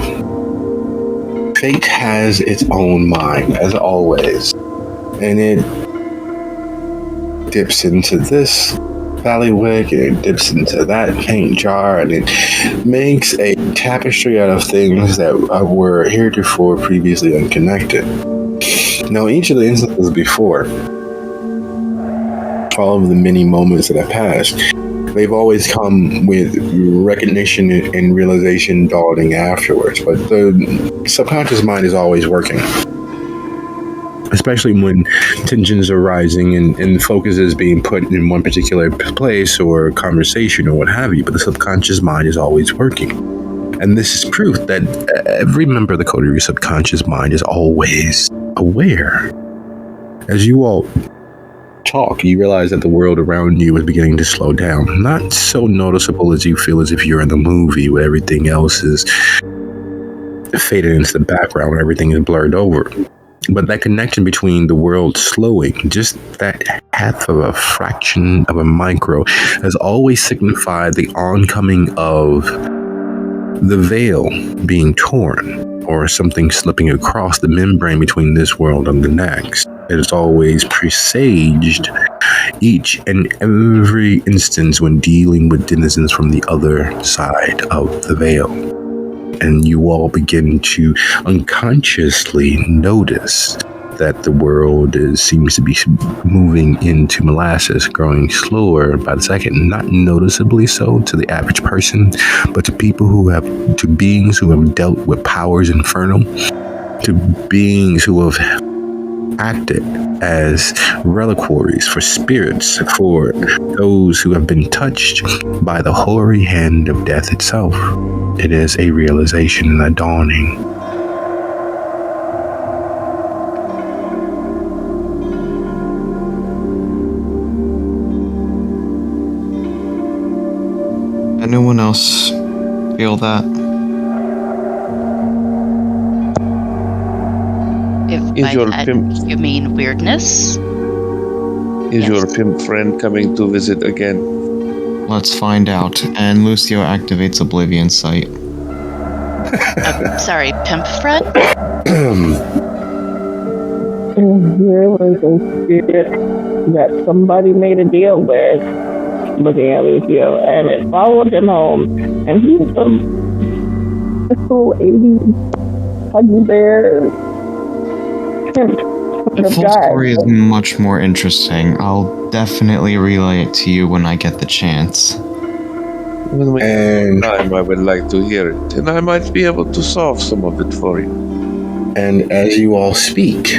fate has its own mind, as always, and it dips into this ballywick, and it dips into that paint jar, and it makes a tapestry out of things that were heretofore previously unconnected. Now, each of the instances before, all of the many moments that have passed, they've always come with recognition and realization dawning afterwards. But the subconscious mind is always working, especially when tensions are rising and focus is being put in one particular place or conversation or what have you. But the subconscious mind is always working. And this is proof that every member of the Coterie subconscious mind is always aware. As you all talk, you realize that the world around you is beginning to slow down. Not so noticeable as you feel as if you're in the movie where everything else is faded into the background, where everything is blurred over. But that connection between the world slowing, just that half of a fraction of a micro, has always signified the oncoming of the veil being torn, or something slipping across the membrane between this world and the next. It has always presaged each and every instance when dealing with denizens from the other side of the veil. And you all begin to unconsciously notice that the world seems to be moving into molasses, growing slower by the second, not noticeably so to the average person, but to beings who have dealt with powers infernal, to beings who have acted as reliquaries for spirits, for those who have been touched by the hoary hand of death itself. It is a realization and a dawning. Anyone else feel that? If Is by your that pimp- you mean weirdness? Is Yes. your pimp friend coming to visit again? Let's find out. And Lucio activates Oblivion Sight. Sorry, pimp friend? There was a spirit that somebody made a deal with, looking at Lucio, and it followed him home. And he was a little 80s huggy bear pimp The of full guy. story is much more interesting. I'll definitely relay it to you when I get the chance. When we And time, I would like to hear it, and I might be able to solve some of it for you. And as you all speak,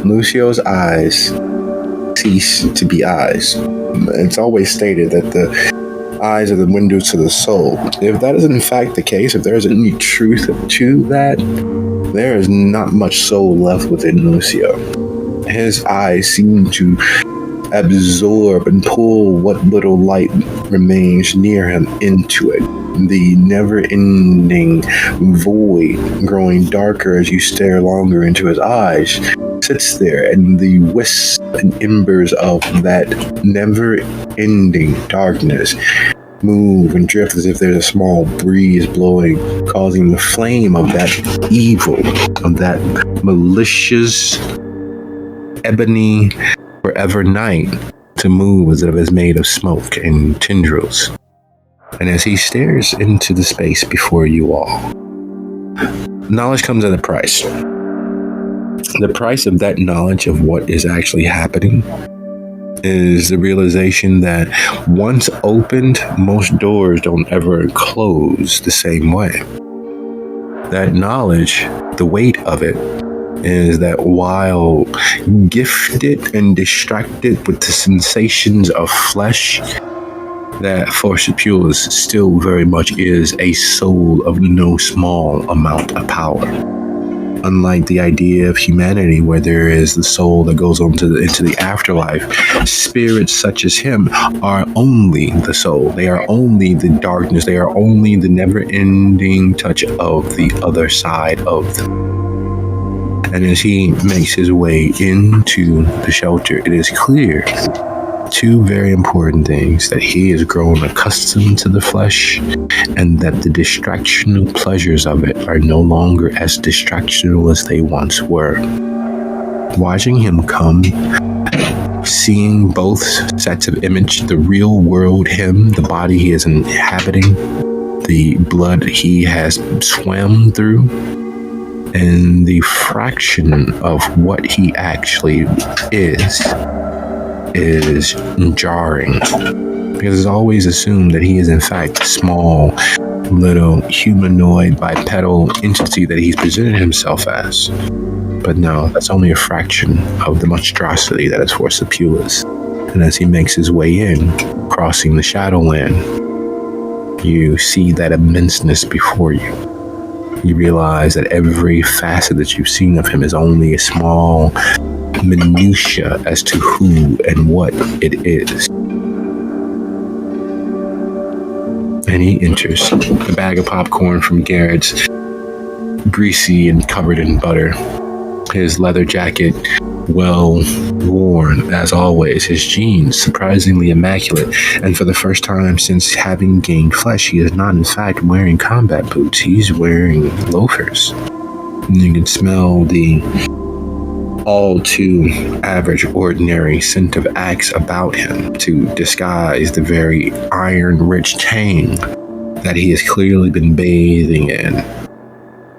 Lucio's eyes cease to be eyes. It's always stated that the eyes are the windows to the soul. If that is in fact the case, if there is any truth to that, there is not much soul left within Lucio. His eyes seem to absorb and pull what little light remains near him into it. The never-ending void growing darker as you stare longer into his eyes sits there, and the wisps and embers of that never-ending darkness move and drift as if there's a small breeze blowing, causing the flame of that evil, of that malicious ebony forever night to move as if it's made of smoke and tendrils. And as he stares into the space before you all, knowledge comes at a price. The price of that knowledge of what is actually happening is the realization that once opened, most doors don't ever close the same way. That knowledge, the weight of it, is that while gifted and distracted with the sensations of flesh, that for Sepulus still very much is a soul of no small amount of power. Unlike the idea of humanity, where there is the soul that goes on into the afterlife, spirits such as him are only the soul. They are only the darkness. They are only the never-ending touch of the other side of them. And as he makes his way into the shelter, it is clear two very important things: that he has grown accustomed to the flesh, and that the distractional pleasures of it are no longer as distractional as they once were. Watching him come, seeing both sets of image, the real world him, the body he is inhabiting, the blood he has swam through, and the fraction of what he actually is jarring, because it's always assumed that he is in fact a small, little humanoid bipedal entity that he's presented himself as. But no, that's only a fraction of the monstrosity that is for Sepulus. And as he makes his way in, crossing the Shadowland, you see that immenseness before you. You realize that every facet that you've seen of him is only a small minutia as to who and what it is. And he enters, a bag of popcorn from Garrett's, greasy and covered in butter. His leather jacket, well worn as always. His jeans, surprisingly immaculate. And for the first time since having gained flesh, he is not in fact wearing combat boots. He's wearing loafers. And you can smell the all too average, ordinary scent of axe about him to disguise the very iron-rich tang that he has clearly been bathing in.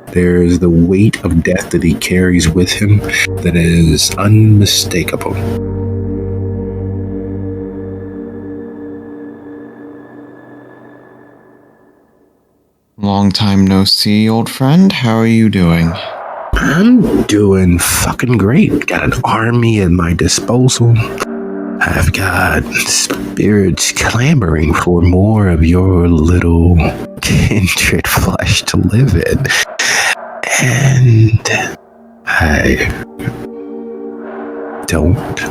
There's the weight of death that he carries with him that is unmistakable. Long time no see, old friend. How are you doing? I'm doing fucking great. Got an army at my disposal. I've got spirits clamoring for more of your little kindred flesh to live in. And I don't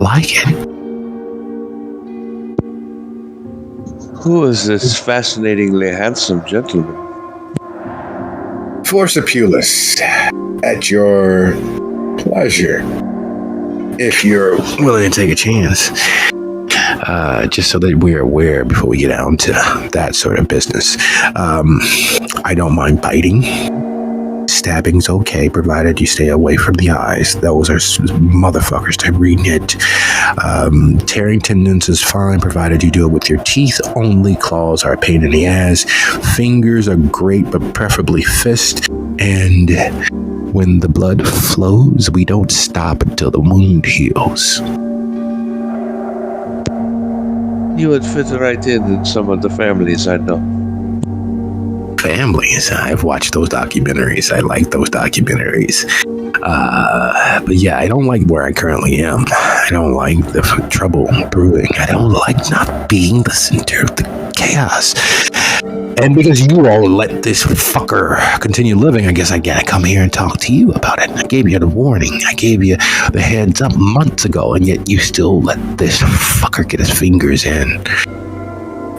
like it. Who is this fascinatingly handsome gentleman? For Sepulus, at your pleasure, if you're willing to take a chance, just so that we're aware before we get down to that sort of business. I don't mind biting. Stabbing's okay, provided you stay away from the eyes. Those are motherfuckers to reknit. Tearing tendons is fine, provided you do it with your teeth only. Claws are a pain in the ass. Fingers are great, but preferably fist. And when the blood flows, we don't stop until the wound heals. You would fit right in some of the families I know. Families? I've watched those documentaries. I like those documentaries. But yeah, I don't like where I currently am. I don't like the trouble brewing. I don't like not being the center of the chaos. And because you all let this fucker continue living, I guess I gotta come here and talk to you about it. I gave you the warning. I gave you the heads up months ago, and yet you still let this fucker get his fingers in.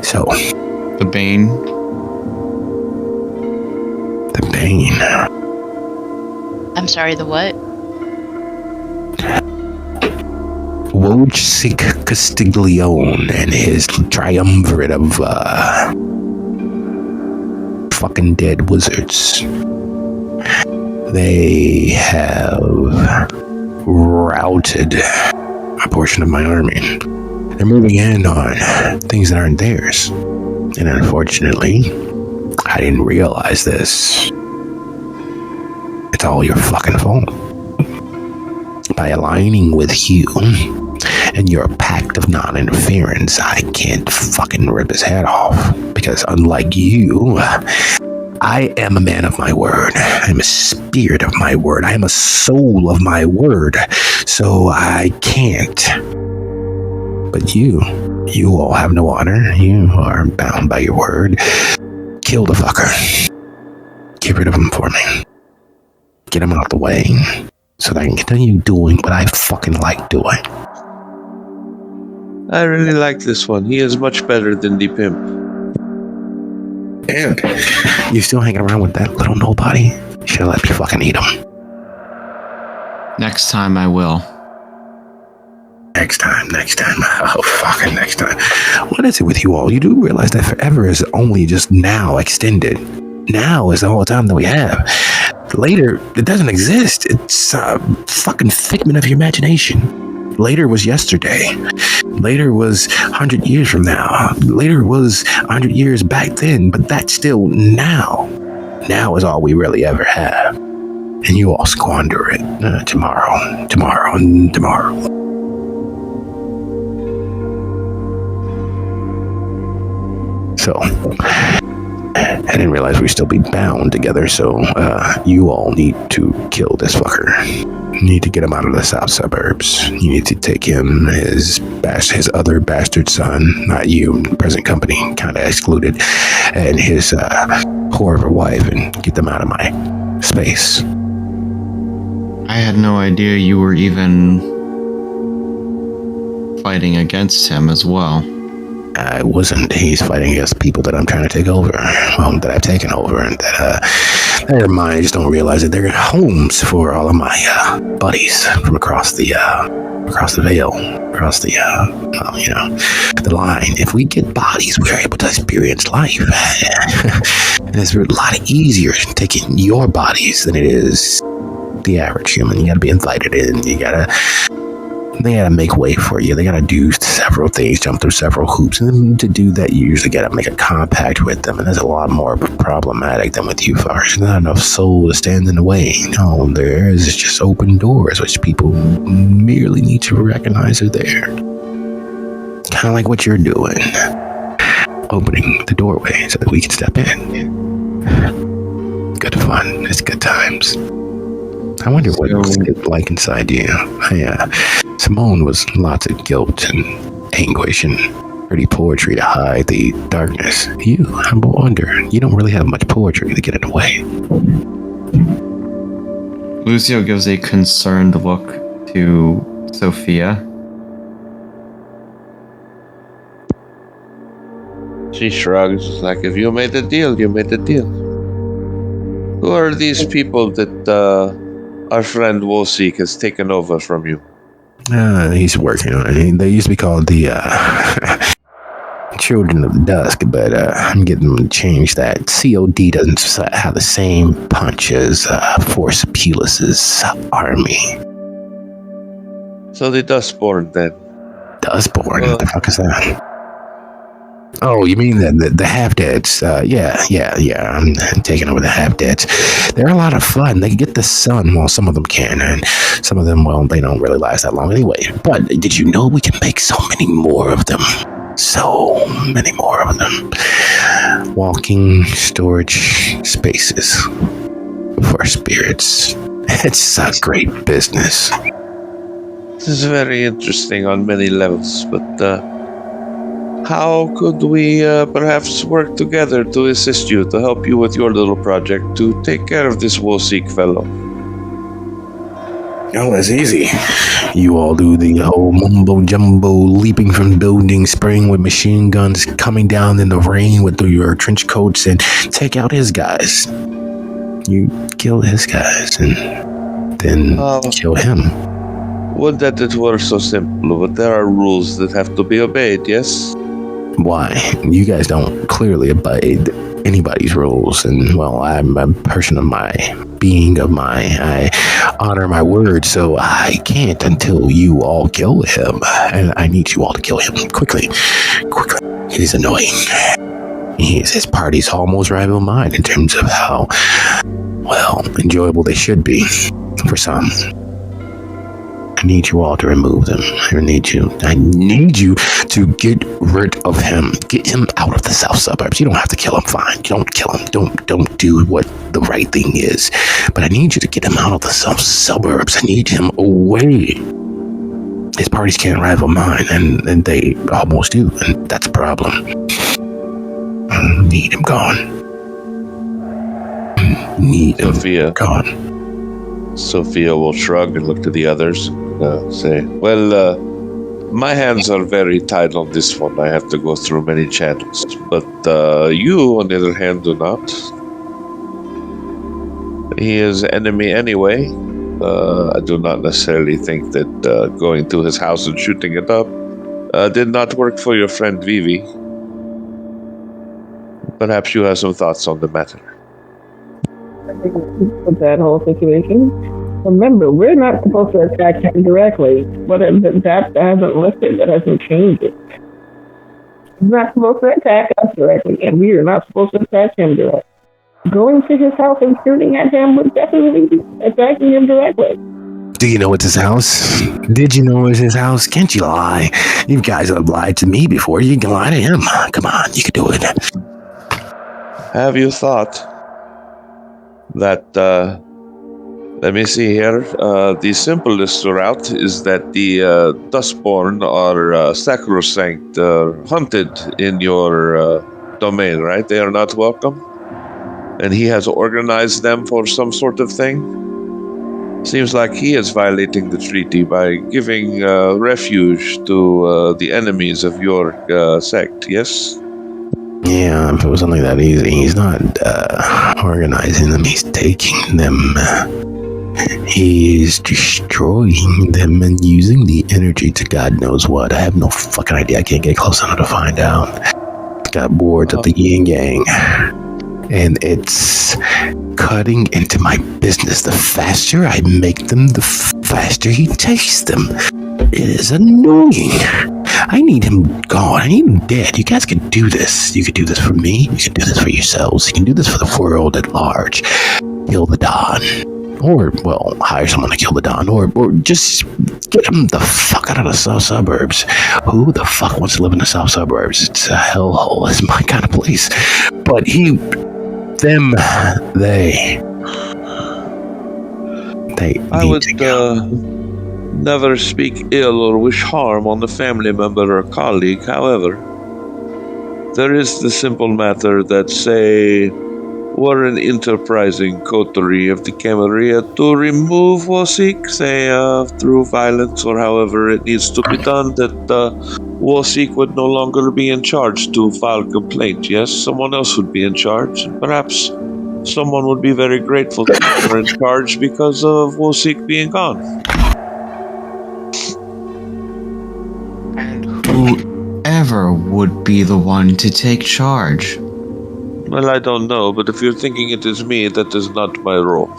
So. The Bane. The Bane. I'm sorry, the what? Wojciech Castiglione and his triumvirate of fucking dead wizards. They have routed a portion of my army. They're moving in on things that aren't theirs. And unfortunately, I didn't realize this. It's all your fucking fault. By aligning with you and your pact of non-interference, I can't fucking rip his head off. Because unlike you, I am a man of my word. I am a spirit of my word. I am a soul of my word. So I can't. But you all have no honor. You are bound by your word. Kill the fucker. Get rid of him for me. Get him out the way so that I can continue doing what I fucking like doing. I really like this one. He is much better than the pimp. And you still hanging around with that little nobody? You should have let me fucking eat him. Next time I will. Next time. Oh, fucking next time. What is it with you all? You do realize that forever is only just now extended. Now is the whole time that we have. Later, it doesn't exist. It's a fucking figment of your imagination. Later was yesterday. Later was 100 years from now. Later was 100 years back then, but that's still now. Now is all we really ever have. And you all squander it tomorrow. So, I didn't realize we'd still be bound together, so you all need to kill this fucker. You need to get him out of the south suburbs. You need to take him, his other bastard son, not you, present company, kind of excluded, and his whore of a wife, and get them out of my space. I had no idea you were even fighting against him as well. I wasn't. He's fighting against people that I'm trying to take over. Well, that I've taken over, and that their minds don't realize that they're homes for all of my buddies from across the veil, across the the line. If we get bodies, we're able to experience life. And it's a lot easier taking your bodies than it is the average human. You gotta be invited in. They gotta make way for you. They gotta do several things, jump through several hoops. And then to do that, you usually gotta make a compact with them. And that's a lot more problematic than with you folks. There's not enough soul to stand in the way. No, there is just open doors, which people merely need to recognize are there. Kind of like what you're doing. Opening the doorway so that we can step in. Good fun. It's good times. I wonder what it's like inside you. Simone was lots of guilt and anguish and pretty poetry to hide the darkness. You, I wonder, you don't really have much poetry to get in the way. Lucio gives a concerned look to Sophia. She shrugs, like, if you made a deal, you made a deal. Who are these people that our friend Wolseek has taken over from you? He's working on it. They used to be called the Children of the Dusk, but I'm getting them to change that. COD doesn't have the same punch as Force Pulis's army. So the Dustborn, then. Dustborn? What the fuck is that? Oh, you mean the half-deads? Yeah. I'm taking over the half-deads. They're a lot of fun. They get the sun. Well, some of them can, and some of them, well, they don't really last that long anyway. But did you know we can make so many more of them? So many more of them. Walking storage spaces for spirits. It's a great business. This is very interesting on many levels, but how could we perhaps work together to assist you, to help you with your little project, to take care of this Wolseek fellow? Oh, that's easy. You all do the whole mumbo-jumbo, leaping from buildings, spraying with machine guns, coming down in the rain with your trench coats, and take out his guys. You kill his guys, and then kill him. Would that it were so simple, but there are rules that have to be obeyed, yes? Why? You guys don't clearly obey anybody's rules, and well, I'm a person of my being of my, I honor my word, so I can't until you all kill him, and I need you all to kill him quickly. It is annoying. His parties almost rival mine in terms of how, well, enjoyable they should be for some. I need you all to remove them. I need you to get rid of him. Get him out of the south suburbs. You don't have to kill him, fine. Don't kill him. Don't do what the right thing is. But I need you to get him out of the south suburbs. I need him away. His parties can't rival mine, and they almost do, and that's a problem. I need him gone. Need him gone. Sophia will shrug and look to the others and say, well, my hands are very tied on this one. I have to go through many channels. But you, on the other hand, do not. He is enemy anyway. I do not necessarily think that going to his house and shooting it up did not work for your friend Vivi. Perhaps you have some thoughts on the matter. With that whole situation, remember, we're not supposed to attack him directly. But that hasn't listed, that hasn't changed it. He's not supposed to attack us directly, and we are not supposed to attack him directly. Going to his house and shooting at him would definitely be attacking him directly. Do you know it's his house? Did you know it's his house? Can't you lie? You guys have lied to me before. You can lie to him. Come on, you can do it. Have you thought that, let me see here, the simplest route is that the Dustborn are sacrosanct, hunted in your domain, right? They are not welcome? And he has organized them for some sort of thing? Seems like he is violating the treaty by giving refuge to the enemies of your sect, yes? Yeah, if it was something that easy, he's not organizing them, he's taking them. He's destroying them and using the energy to God knows what. I have no fucking idea. I can't get close enough to find out. Got bored of the yin yang. And it's cutting into my business. The faster I make them, the faster he takes them. It is annoying. I need him gone. I need him dead. You guys can do this. You can do this for me. You can do this for yourselves. You can do this for the world at large. Kill the Don. Or, well, hire someone to kill the Don. Or just get him the fuck out of the south suburbs. Who the fuck wants to live in the south suburbs? It's a hellhole. It's my kind of place. But they I would never speak ill or wish harm on a family member or colleague. However, there is the simple matter that, say, were an enterprising coterie of the Camarilla to remove Wasik, say, through violence or however it needs to be done, that Wasik would no longer be in charge to file complaint. Yes, someone else would be in charge. Perhaps someone would be very grateful to be in charge because of Wasik being gone. And whoever would be the one to take charge? Well, I don't know, but if you're thinking it is me, that is not my role.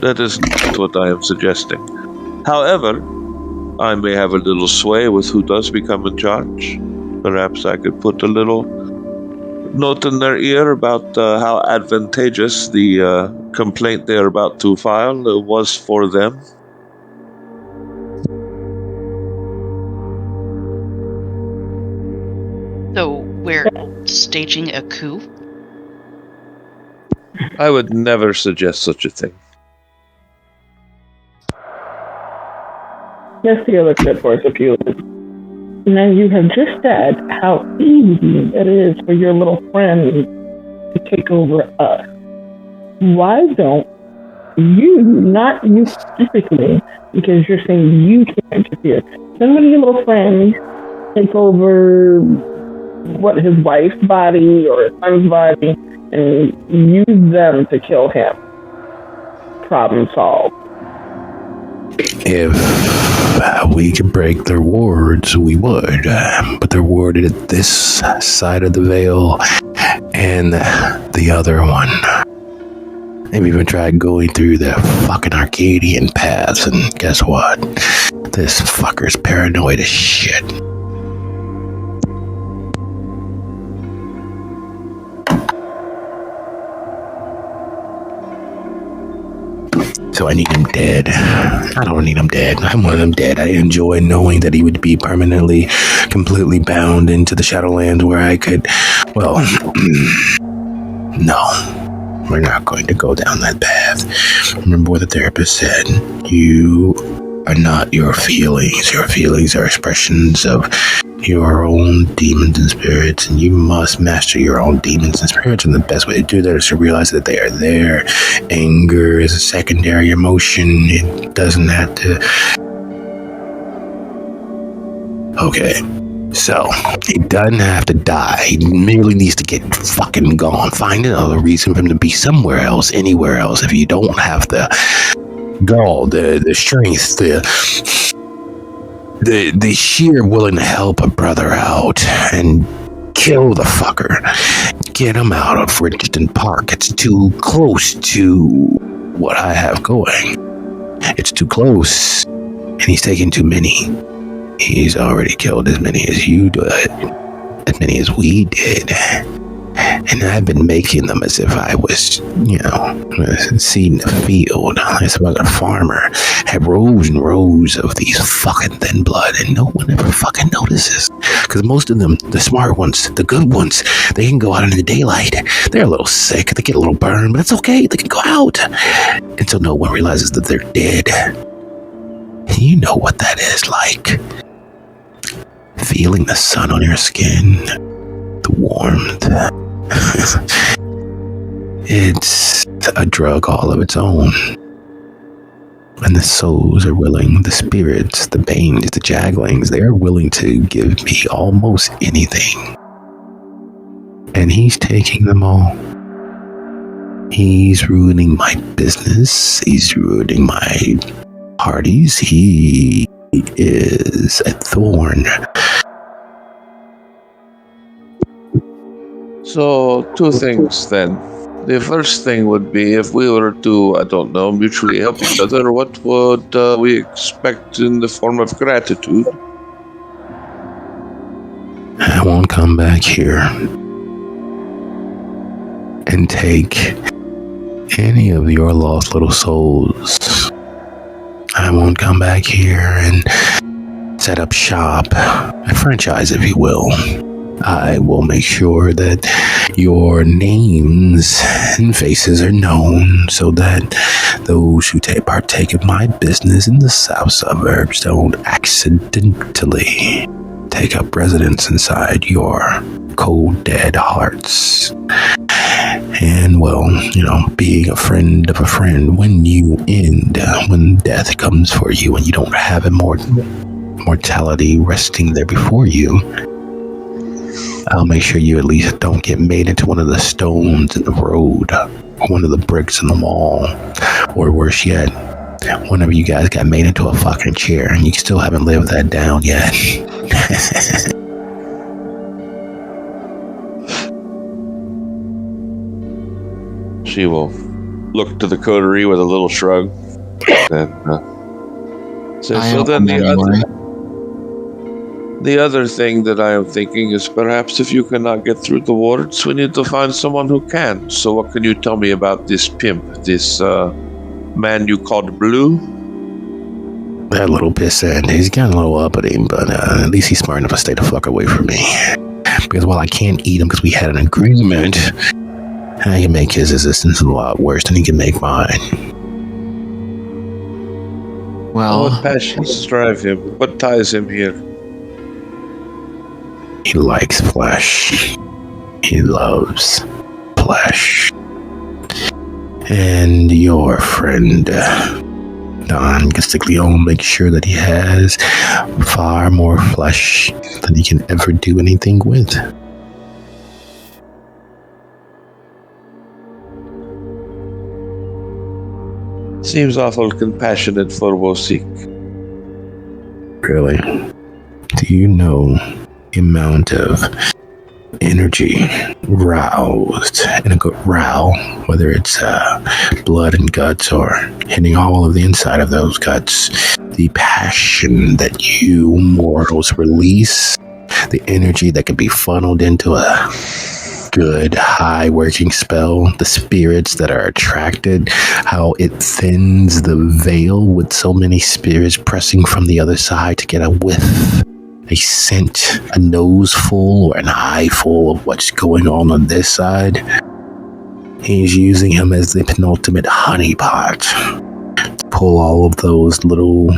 That is not what I am suggesting. However, I may have a little sway with who does become in charge. Perhaps I could put a little note in their ear about how advantageous the complaint they are about to file was for them. So we're staging a coup? I would never suggest such a thing. Let's see a look at for a few. Now, you have just said how easy it is for your little friend to take over us. Why don't you, not you specifically, because you're saying you can't interfere, some of your little friends take over his wife's body or his son's body and use them to kill him. Problem solved. If we could break their wards, we would. But they're warded at this side of the veil and the other one. They've even tried going through the fucking Arcadian paths, and guess what? This fucker's paranoid as shit. So I need him dead. I don't need him dead. I want him dead. I enjoy knowing that he would be permanently, completely bound into the Shadowlands where I could, well, no, we're not going to go down that path. Remember what the therapist said. You are not your feelings. Your feelings are expressions of your own demons and spirits, and you must master your own demons and spirits. And the best way to do that is to realize that they are there. Anger is a secondary emotion. It doesn't have to. Okay. So, he doesn't have to die. He merely needs to get fucking gone. Find another reason for him to be somewhere else, anywhere else. If you don't have the gall, the strength, the sheer willing to help a brother out and kill the fucker, get him out of Richardson Park. It's too close to what I have going. It's too close, and he's taking too many. He's already killed as many as you did, as many as we did. And I've been making them as if I was, seeding the field. As if I was a farmer. Had rows and rows of these fucking thin blood, and no one ever fucking notices. Because most of them, the smart ones, the good ones, they can go out in the daylight. They're a little sick, they get a little burned, but it's okay, they can go out. Until no one realizes that they're dead. And you know what that is like. Feeling the sun on your skin, the warmth. It's a drug all of its own. And the souls are willing, the spirits, the banes, the jaglings, they are willing to give me almost anything. And he's taking them all. He's ruining my business. He's ruining my parties. He is a thorn. So, two things then. The first thing would be if we were to, mutually help each other, what would we expect in the form of gratitude? I won't come back here and take any of your lost little souls. I won't come back here and set up shop, a franchise if you will. I will make sure that your names and faces are known so that those who partake of my business in the south suburbs don't accidentally take up residence inside your cold, dead hearts. And, being a friend of a friend when when death comes for you and you don't have a mortality resting there before you, I'll make sure you at least don't get made into one of the stones in the road, or one of the bricks in the wall, or worse yet, whenever you guys got made into a fucking chair and you still haven't lived that down yet. She will look to the coterie with a little shrug. And the other thing that I am thinking is perhaps if you cannot get through the wards, we need to find someone who can. So what can you tell me about this pimp, this man you called Blue? That little pissant, he's getting a little uppity, but at least he's smart enough to stay the fuck away from me. Because while I can't eat him because we had an agreement, I can make his existence a lot worse than he can make mine. Well, what passions drive him? What ties him here? He likes flesh. He loves flesh. And your friend, Don Castiglione, makes sure that he has far more flesh than he can ever do anything with. Seems awful compassionate for Wosik. Really? Do you know the amount of energy roused in a good row, whether it's blood and guts or hitting all of the inside of those guts, the passion that you mortals release, the energy that can be funneled into a good high working spell. The spirits that are attracted, how it thins the veil with so many spirits pressing from the other side to get a whiff, a scent, a nose full or an eye full of what's going on this side. He's using him as the penultimate honeypot to pull all of those little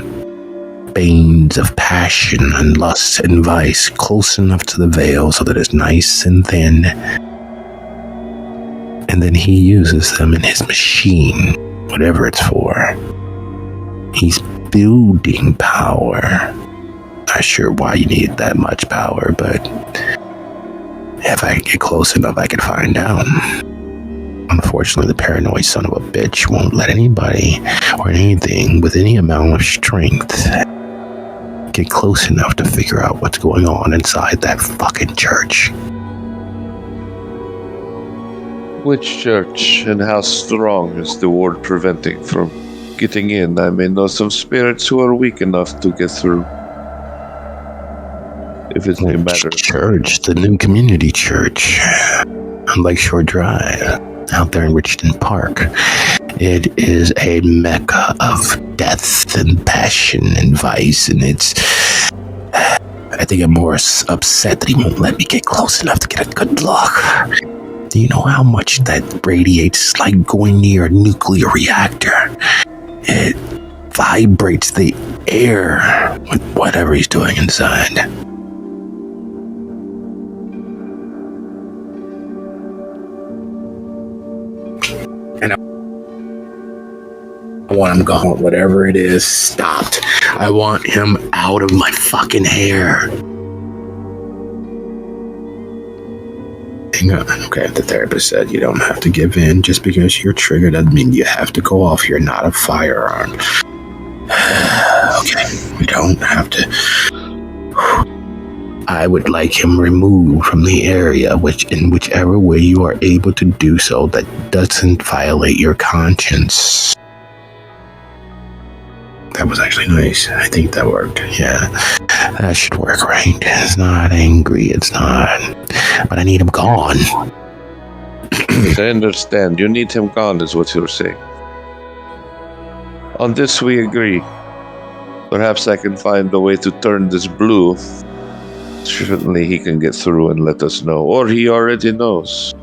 veins of passion and lust and vice close enough to the veil so that it's nice and thin. And then he uses them in his machine, whatever it's for. He's building power. Not sure why you need that much power, but if I get close enough, I can find out. Unfortunately, the paranoid son of a bitch won't let anybody or anything with any amount of strength get close enough to figure out what's going on inside that fucking church. Which church and how strong is the ward preventing from getting in? I may know some spirits who are weak enough to get through. If it's a matter of church, the new community church on Lakeshore Drive, out there in Richton Park. It is a mecca of death and passion and vice, and I think I'm more upset that he won't let me get close enough to get a good look. Do you know how much that radiates? It's like going near a nuclear reactor. It vibrates the air with whatever he's doing inside. And I want him gone, whatever it is, stopped. I want him out of my fucking hair. Okay, the therapist said you don't have to give in. Just because you're triggered doesn't mean you have to go off. You're not a firearm. Okay, we don't have to. I would like him removed from the area, in whichever way you are able to do so that doesn't violate your conscience. That was actually nice. I think that worked. Yeah, that should work, right? It's not angry. It's not. But I need him gone. I understand. You need him gone, is what you're saying. On this we agree. Perhaps I can find a way to turn this blue. Certainly he can get through and let us know. Or he already knows.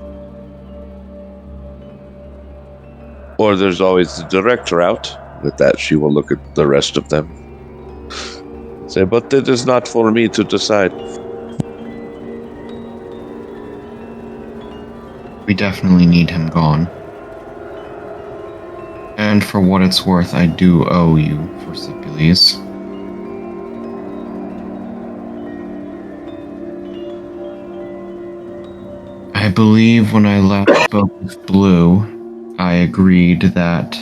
Or there's always the direct route. With that, she will look at the rest of them. Say, but it is not for me to decide. We definitely need him gone. And for what it's worth, I do owe you for Sipules. I believe when I last spoke with Blue, I agreed that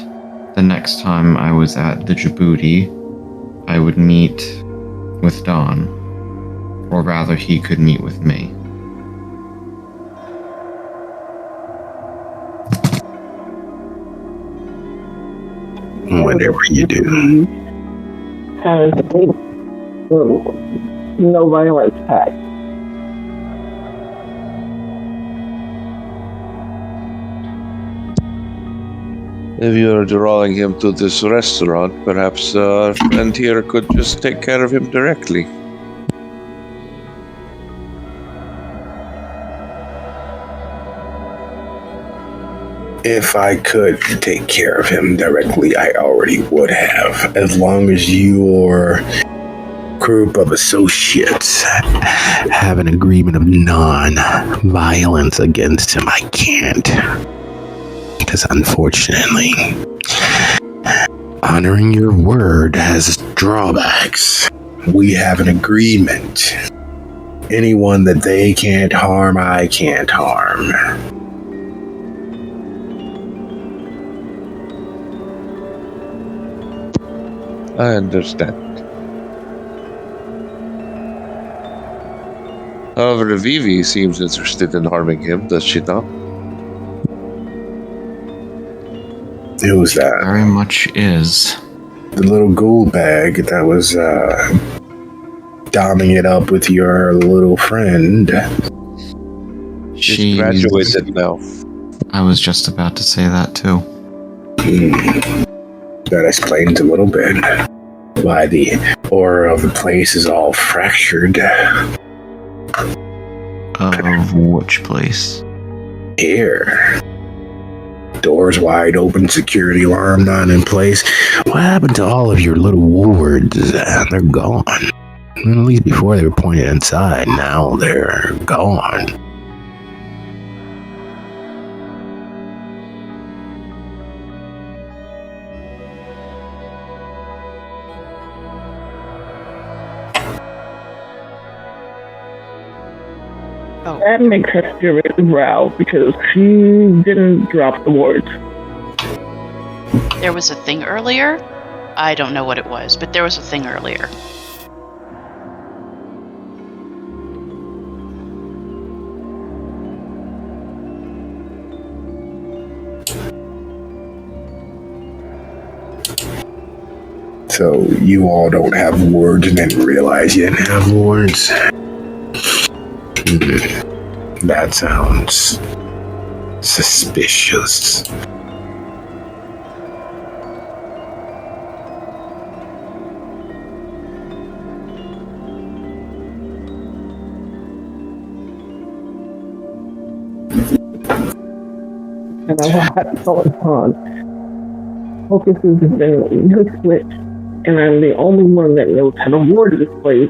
the next time I was at the Djibouti, I would meet with Don. Or rather, he could meet with me. Whatever you do. Has no violence pact. If you are drawing him to this restaurant, perhaps our friend here could just take care of him directly. If I could take care of him directly, I already would have. As long as your group of associates have an agreement of non-violence against him, I can't. Because unfortunately, honoring your word has drawbacks. We have an agreement. Anyone that they can't harm, I can't harm. I understand. However, Vivi seems interested in harming him, does she not? Who's that? Very much is. The little ghoul bag that was doming it up with your little friend. She's graduated now. I was just about to say that too. That explains a little bit why the aura of the place is all fractured. Of which place? Here. Doors wide open, security alarm not in place. What happened to all of your little wards? They're gone. At least before they were pointed inside, now they're gone. Oh, That makes her spirit growl because she didn't drop the wards. there was a thing earlier? I don't know what it was, but there was a thing earlier. So you all don't have wards and didn't realize you didn't have wards? That sounds suspicious. And a lot going on. Focus has been no switch, and I'm the only one that knows how to ward this place.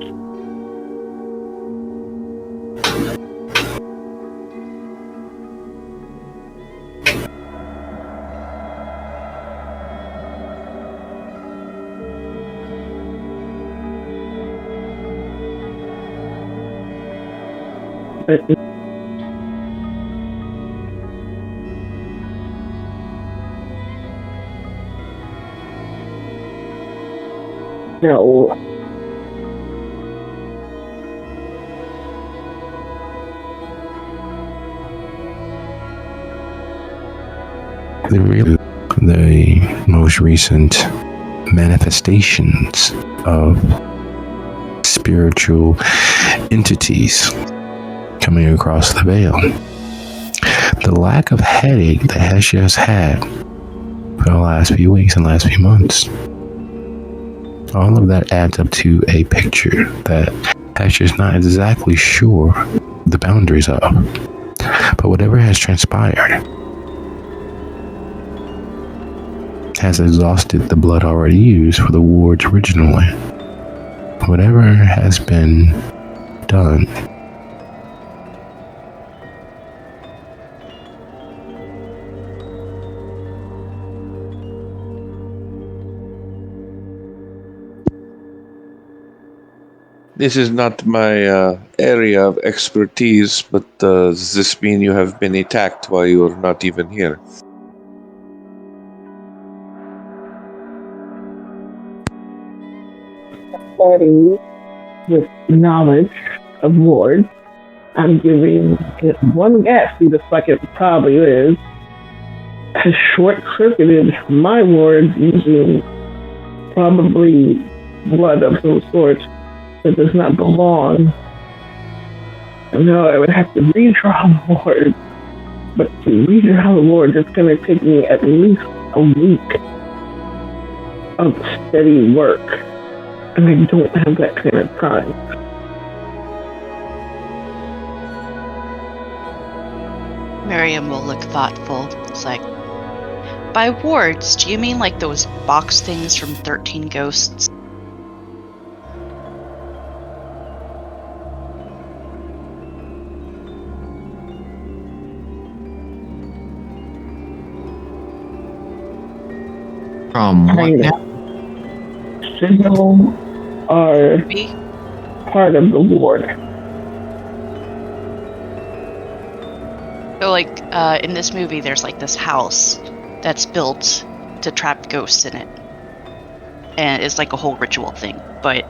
But no. The most recent manifestations of spiritual entities coming across the veil. The lack of headache that Hesha has had for the last few weeks and last few months. All of that adds up to a picture that Hesha is not exactly sure the boundaries of. But whatever has transpired has exhausted the blood already used for the wards originally. Whatever has been done This is not my area of expertise, but does this mean you have been attacked while you are not even here? Somebody with knowledge of wards, I'm giving it one guess who the fuck it probably is, has short-circuited my wards using probably blood of some sort that does not belong. No, I would have to redraw the wards. But to redraw the wards, it's going to take me at least a week of steady work. And I don't have that kind of time. Miriam will look thoughtful. It's like, by wards, do you mean like those box things from 13 Ghosts? From what Kind now? of. Signal are Maybe? part of the ward. So, like, in this movie, there's like this house that's built to trap ghosts in it. And it's like a whole ritual thing, but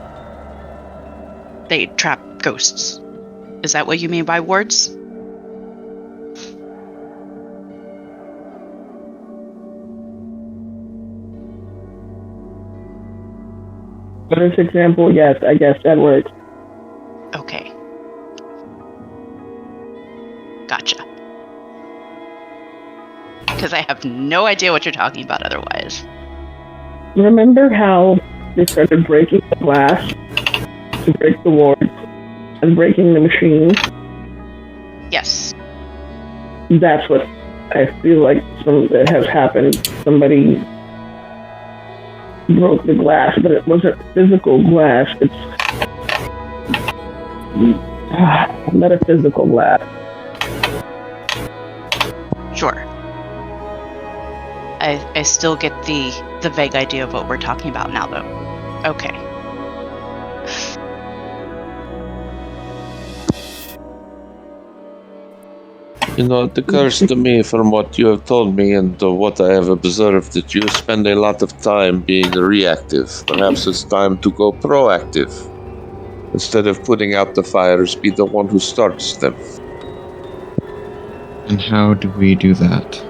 they trap ghosts. Is that what you mean by wards? For this example, yes, I guess that works. Okay. Gotcha. because I have no idea what you're talking about otherwise. Remember how they started breaking the glass to break the wards and breaking the machine? Yes. That's what I feel like that has happened. Somebody broke the glass, but it wasn't physical glass. It's metaphysical glass. Sure. I still get the vague idea of what we're talking about now, though. Okay. You know, it occurs to me from what you have told me and what I have observed that you spend a lot of time being reactive. Perhaps it's time to go proactive. Instead of putting out the fires, be the one who starts them. And how do we do that?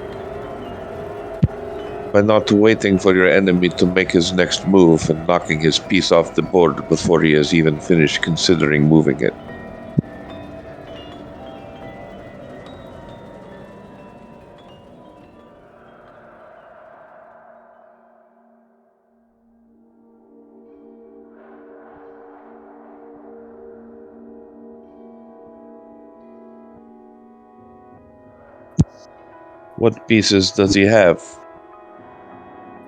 By not waiting for your enemy to make his next move and knocking his piece off the board before he has even finished considering moving it. What pieces does he have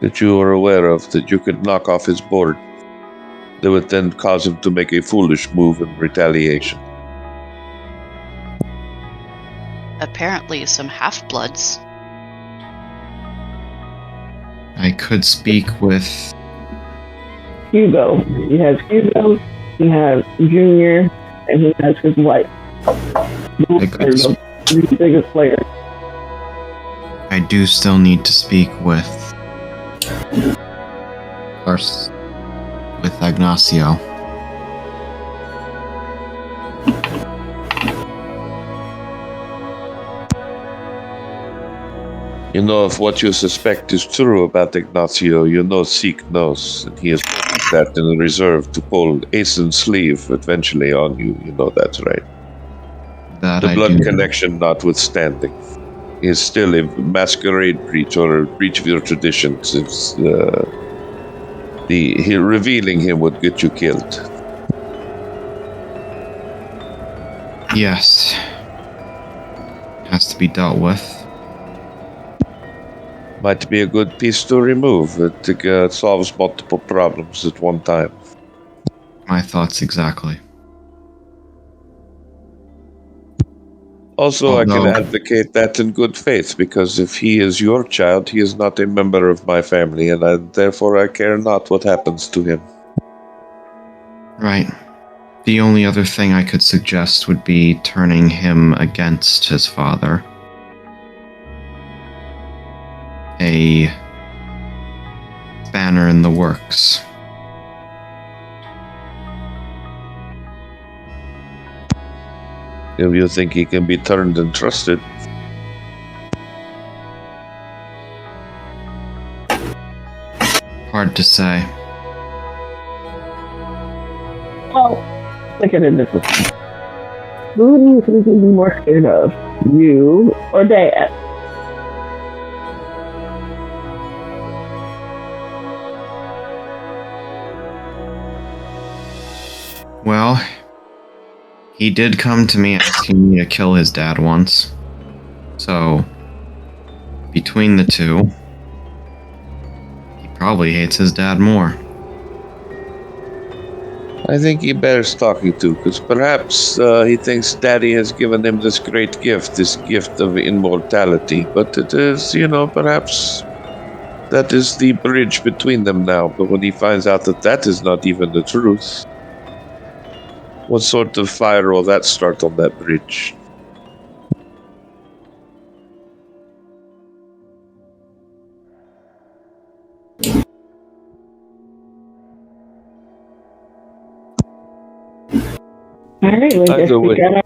that you are aware of that you could knock off his board that would then cause him to make a foolish move in retaliation? Apparently some half-bloods. I could speak with... Hugo. He has Hugo, he has Junior, and he has his wife. Those are the three biggest players. I do still need to speak with... Of course, with Ignacio. You know, if what you suspect is true about Ignacio, you know Seek knows, and he has put that in reserve to pull Aeson's sleeve eventually on you. You know that's right. That The I blood do. connection notwithstanding. He is still a masquerade breach or a breach of your traditions. It's revealing him would get you killed. Yes. Has to be dealt with. Might be a good piece to remove. It solves multiple problems at one time. My thoughts exactly. Also, I can Although- advocate that in good faith, because if he is your child, he is not a member of my family, and therefore I care not what happens to him. Right. The only other thing I could suggest would be turning him against his father. A spanner in the works. If you think he can be turned and trusted. Hard to say. Well, look at it this way. Who do you think you'd be more scared of? You or Dad? Well, he did come to me asking me to kill his dad once. So, between the two, he probably hates his dad more. I think he bears talking to, because perhaps he thinks Daddy has given him this great gift, this gift of immortality. But it is, perhaps that is the bridge between them now. But when he finds out that that is not even the truth, what sort of fire will that start on that bridge? All right, well, I guess Either we way. got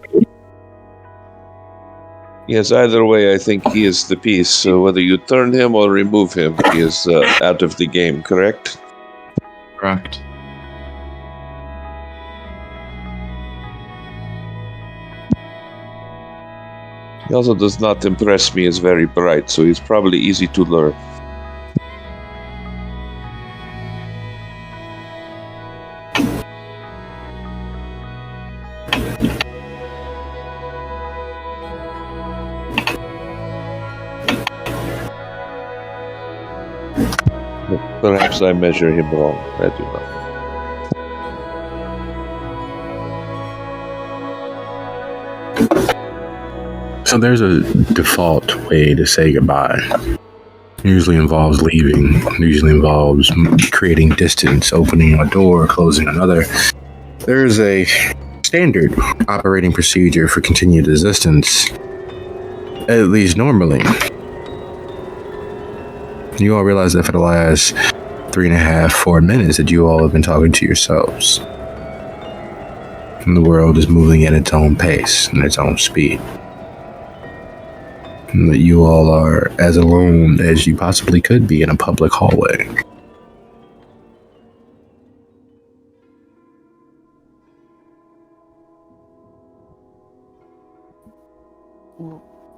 Yes, either way, I think he is the piece. So whether you turn him or remove him, he is out of the game, correct? Correct. He also does not impress me as very bright, so he's probably easy to learn. Perhaps I measure him wrong. I do not. So there's a default way to say goodbye. Usually involves leaving. Usually involves creating distance, opening a door, closing another. There's a standard operating procedure for continued resistance, at least normally. You all realize that for the last 3.5, 4 minutes that you all have been talking to yourselves. And the world is moving at its own pace and its own speed. And that you all are as alone as you possibly could be in a public hallway.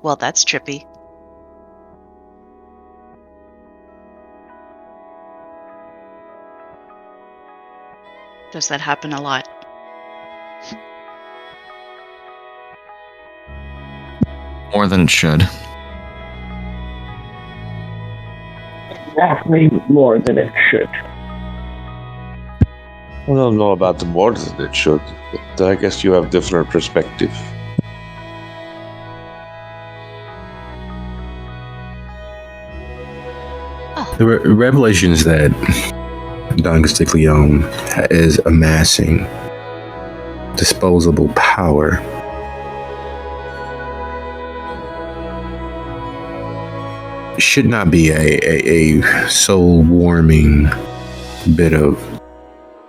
Well, that's trippy. Does that happen a lot? More than it should. Vastly more than it should. I don't know about the more than it should, but I guess you have different perspective. The revelations that Don Castiglione is amassing disposable power should not be a soul-warming bit of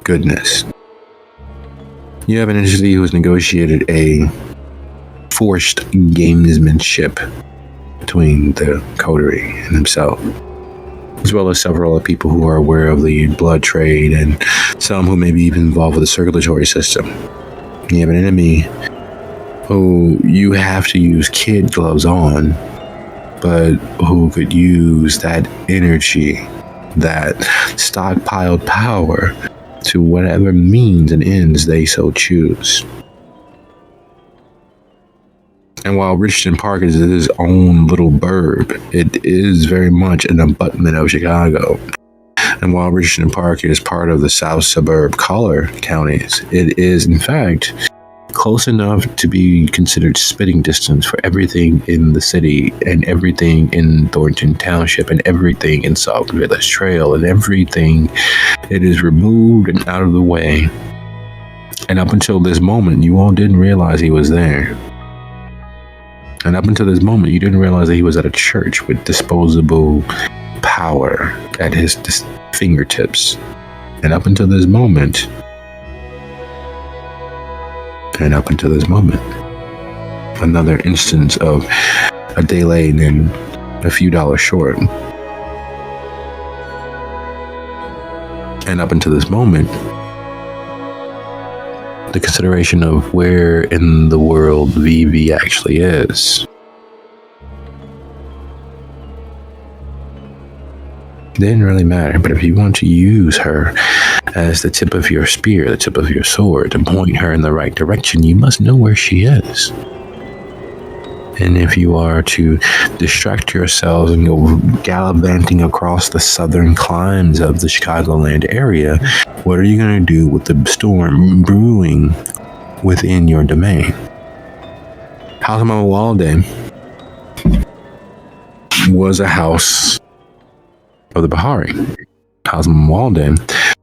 goodness. You have an entity who has negotiated a forced gamesmanship between the coterie and himself, as well as several other people who are aware of the blood trade and some who may be even involved with the circulatory system. You have an enemy who you have to use kid gloves on, but who could use that energy, that stockpiled power, to whatever means and ends they so choose. And while Richardson Park is its own little burb, it is very much an abutment of Chicago. And while Richardson Park is part of the South Suburb Collar counties, it is, in fact, close enough to be considered spitting distance for everything in the city and everything in Thornton Township and everything in Sauk Village Trail and everything. It is removed and out of the way. And up until this moment, you all didn't realize he was there. And up until this moment, you didn't realize that he was at a church with disposable power at his fingertips. And up until this moment, another instance of a day late and a few dollars short. And up until this moment, the consideration of where in the world Vivi actually is didn't really matter. But if you want to use her as the tip of your spear, the tip of your sword, to point her in the right direction, you must know where she is. And if you are to distract yourselves and go gallivanting across the southern climes of the Chicagoland area, what are you going to do with the storm brewing within your domain? House of Mama Walden was a house of the Bahari. House of Mama Walden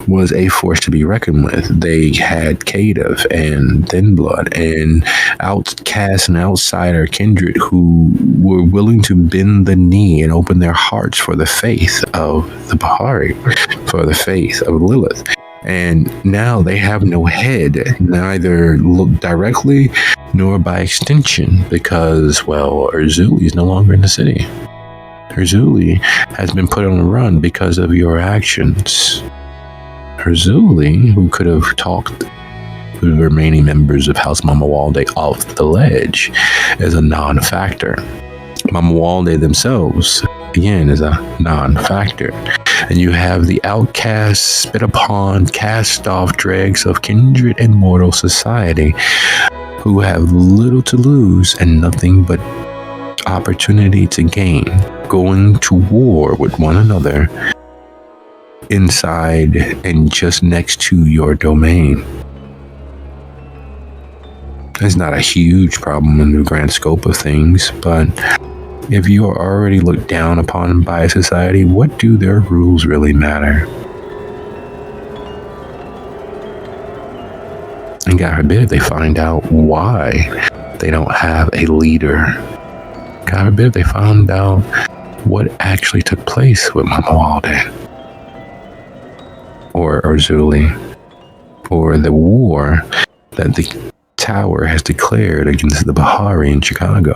was a force to be reckoned with. They had Caitiff and Thin Blood and outcast and outsider kindred who were willing to bend the knee and open their hearts for the faith of the Bahari, for the faith of Lilith. And now they have no head, neither directly nor by extension, because, well, Urzuli is no longer in the city. Urzuli has been put on the run because of your actions. Urzuli, who could have talked the remaining members of House Mamawalde off the ledge is a non-factor. Mamawalde themselves, again, is a non-factor. And you have the outcast, spit upon, cast off dregs of kindred and mortal society who have little to lose and nothing but opportunity to gain, going to war with one another inside and just next to your domain. It's not a huge problem in the grand scope of things, but if you are already looked down upon by society, what do their rules really matter? And God forbid if they find out why they don't have a leader. God forbid if they found out what actually took place with Mama Walden or Zuli, or the war that the tower has declared against the Bahari in Chicago.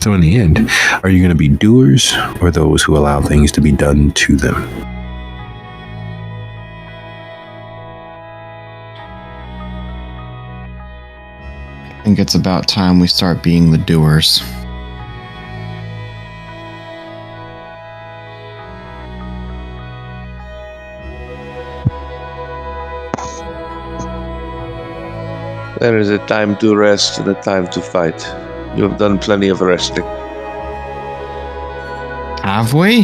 So in the end, are you going to be doers or those who allow things to be done to them? I think it's about time we start being the doers. There is a time to rest and a time to fight. You have done plenty of resting. Have we?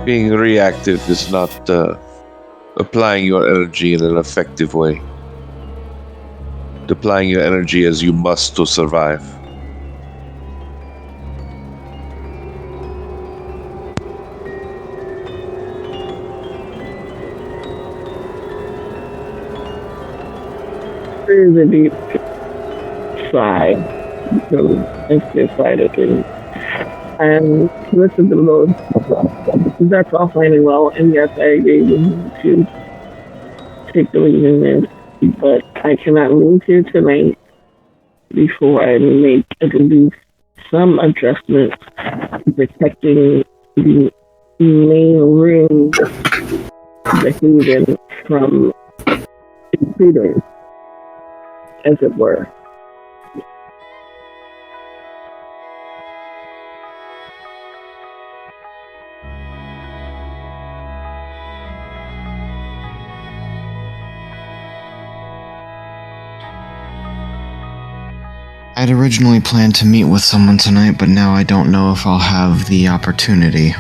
Being reactive is not applying your energy in an effective way. Applying your energy as you must to survive. There is a deep sigh from instant side of things. And listen to those. That's all fine and well, and yes, I agree with you to take the lead in this, but I cannot leave here tonight before I make at least some adjustments to protecting the main room, the haven, from intruders, as it were. I'd originally planned to meet with someone tonight, but now I don't know if I'll have the opportunity.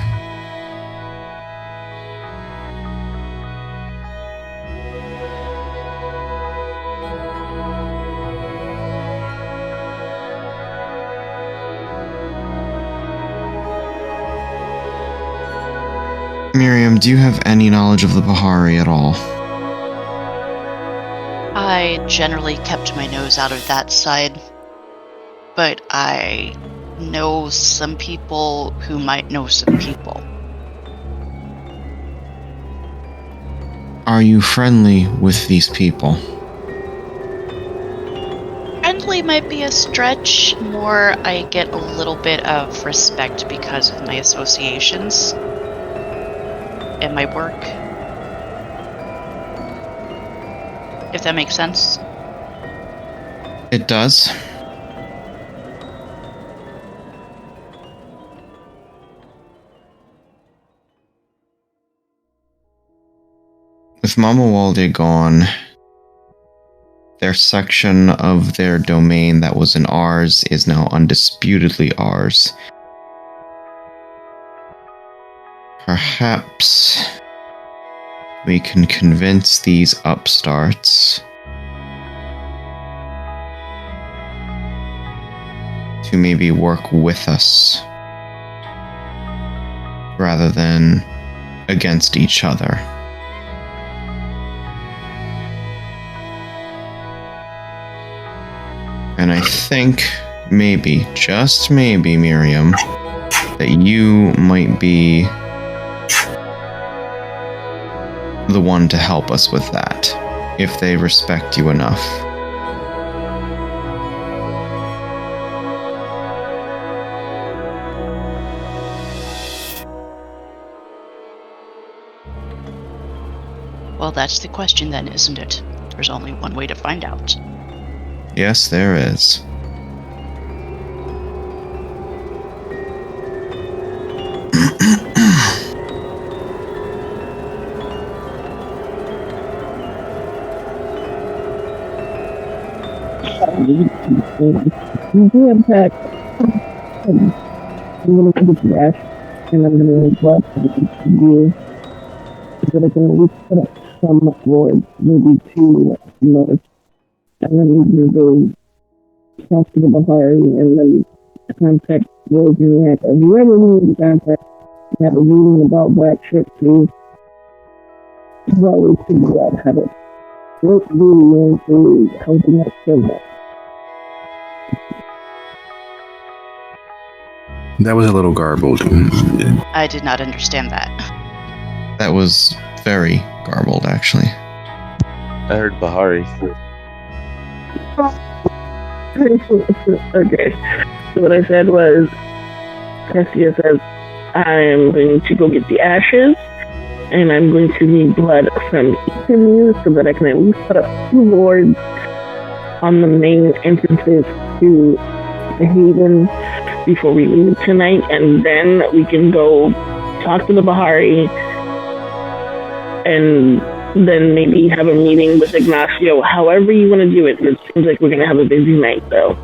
Miriam, do you have any knowledge of the Bahari at all? I generally kept my nose out of that side, but I know some people who might know some people. Are you friendly with these people? Friendly might be a stretch. More, I get a little bit of respect because of my associations and my work. If that makes sense. It does. With Mama Walde gone, their section of their domain that was in ours is now undisputedly ours. Perhaps we can convince these upstarts to maybe work with us rather than against each other. And I think maybe, just maybe, Miriam, that you might be the one to help us with that, if they respect you enough. Well, that's the question then, isn't it? There's only one way to find out. Yes, there is. You impact. I'm gonna put the ash and I'm gonna blast you so that I can at least put up some void, maybe 2 notes. And then we can go talk to the Bahari and then contact Roseniak or whoever we need to contact and have a meeting about Black Ship to always figure out how to work really into helping us kill that. That was a little garbled. I did not understand that. That was very garbled, actually. I heard Bahari. Okay. So what I said was, Cassia says, I'm going to go get the ashes, and I'm going to need blood from each of you so that I can at least put up 2 wards on the main entrances to the Haven before we leave tonight, and then we can go talk to the Bahari and then maybe have a meeting with Ignacio. However you want to do it. It seems like we're going to have a busy night, though.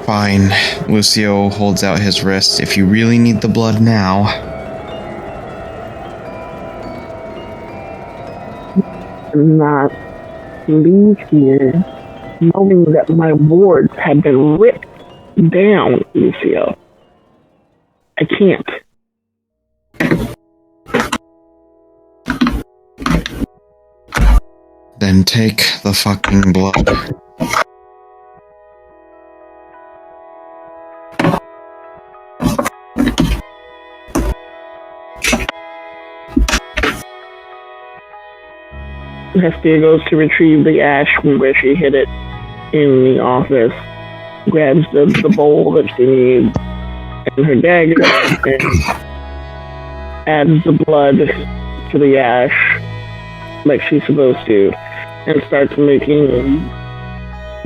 Fine. Lucio holds out his wrist. If you really need the blood now. Not leave here knowing that my wards have been ripped down, Lucio. I can't. Then take the fucking blood. Hestia goes to retrieve the ash from where she hid it in the office, grabs the bowl that she needs and her dagger, and adds the blood to the ash like she's supposed to, and starts making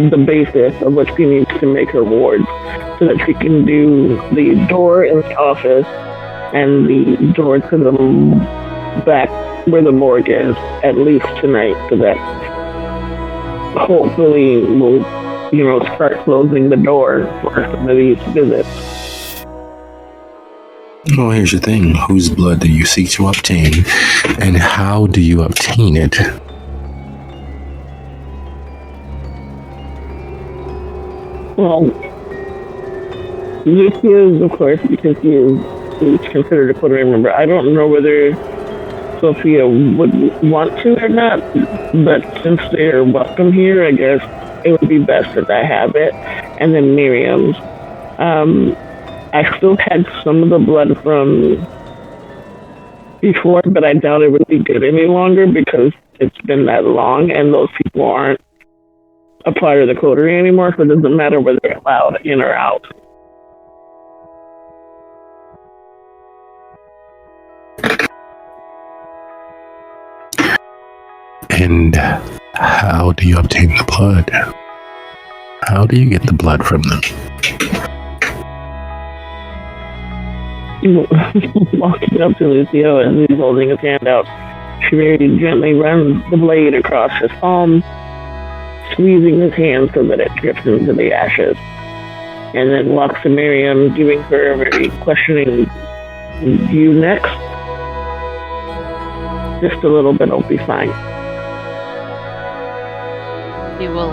the basis of what she needs to make her wards so that she can do the door in the office and the door to the back where the morgue is, at least tonight, so that hopefully we'll, start closing the door for some of these visits. Well, here's the thing. Whose blood do you seek to obtain, and how do you obtain it? Well, Lucia's, of course, because he's considered a Puerto Rican member. I don't know whether Sophia would want to or not, but since they're welcome here, I guess it would be best that I have it. And then Miriam's. I still had some of the blood from before, but I doubt it would be good any longer because it's been that long and those people aren't a part of the coterie anymore, so it doesn't matter whether they're allowed in or out. And how do you obtain the blood? How do you get the blood from them? Walking up to Lucio and he's holding his hand out, she very gently runs the blade across his palm, squeezing his hand so that it drips into the ashes, and then walks to Miriam, giving her a very questioning view next. Just a little bit, I'll be fine. We will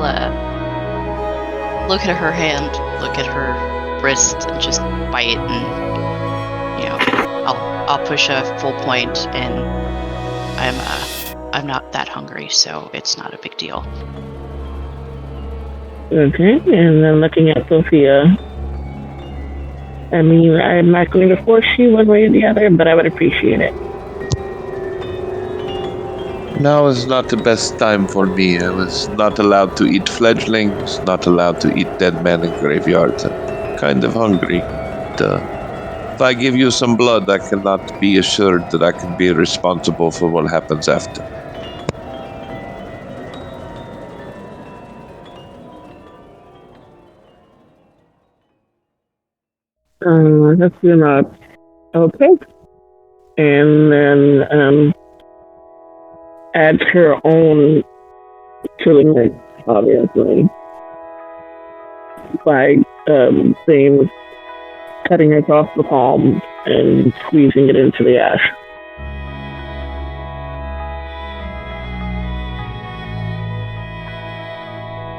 look at her hand, look at her wrist, and just bite, and I'll push a full point, and I'm I'm not that hungry, so it's not a big deal. Okay, and then looking at Sophia. I mean, I'm not going to force you one way or the other, but I would appreciate it. Now is not the best time for me. I was not allowed to eat fledglings, not allowed to eat dead men in graveyards. I'm kind of hungry. If I give you some blood, I cannot be assured that I can be responsible for what happens after. Let's do not. Okay. And then adds her own killing it, obviously, by saying, cutting it off the palm and squeezing it into the ash.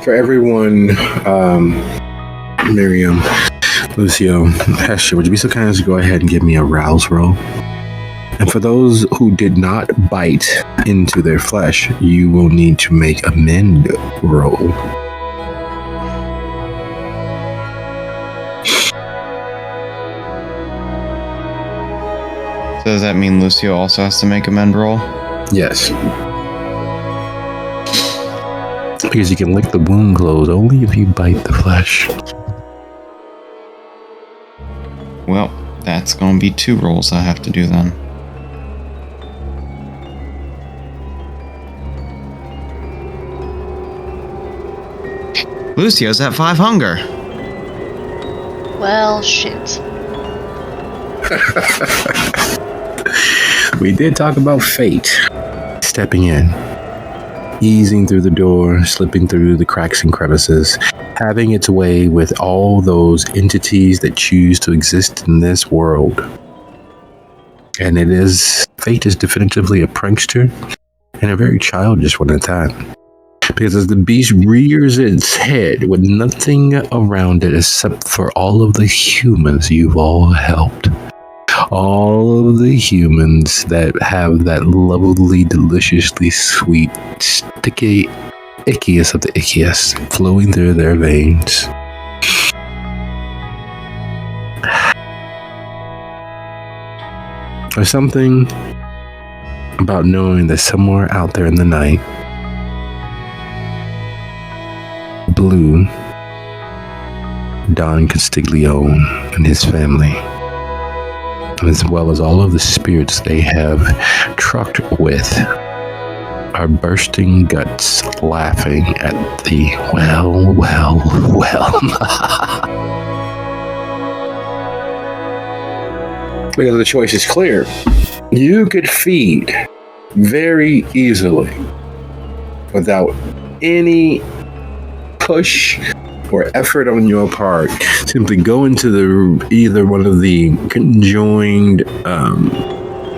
For everyone, Miriam, Lucio, Hestia, would you be so kind as to go ahead and give me a rouse roll? And for those who did not bite into their flesh, you will need to make a mend roll. So does that mean Lucio also has to make a mend roll? Yes. Because you can lick the wound closed only if you bite the flesh. Well, that's going to be 2 rolls I have to do then. Lucio's at 5 hunger. Well, shit. We did talk about fate. Stepping in, easing through the door, slipping through the cracks and crevices, having its way with all those entities that choose to exist in this world. And fate is definitively a prankster, and a very childish one at that. Because as the beast rears its head with nothing around it except for all of the humans you've all helped. All of the humans that have that lovely, deliciously sweet, sticky, ickiest of the ickiest flowing through their veins. There's something about knowing that somewhere out there in the night, Blue, Don Castiglione and his family, as well as all of the spirits they have trucked with, are bursting guts laughing at the well. Because the choice is clear. You could feed very easily without any push or effort on your part. Simply go into either one of the conjoined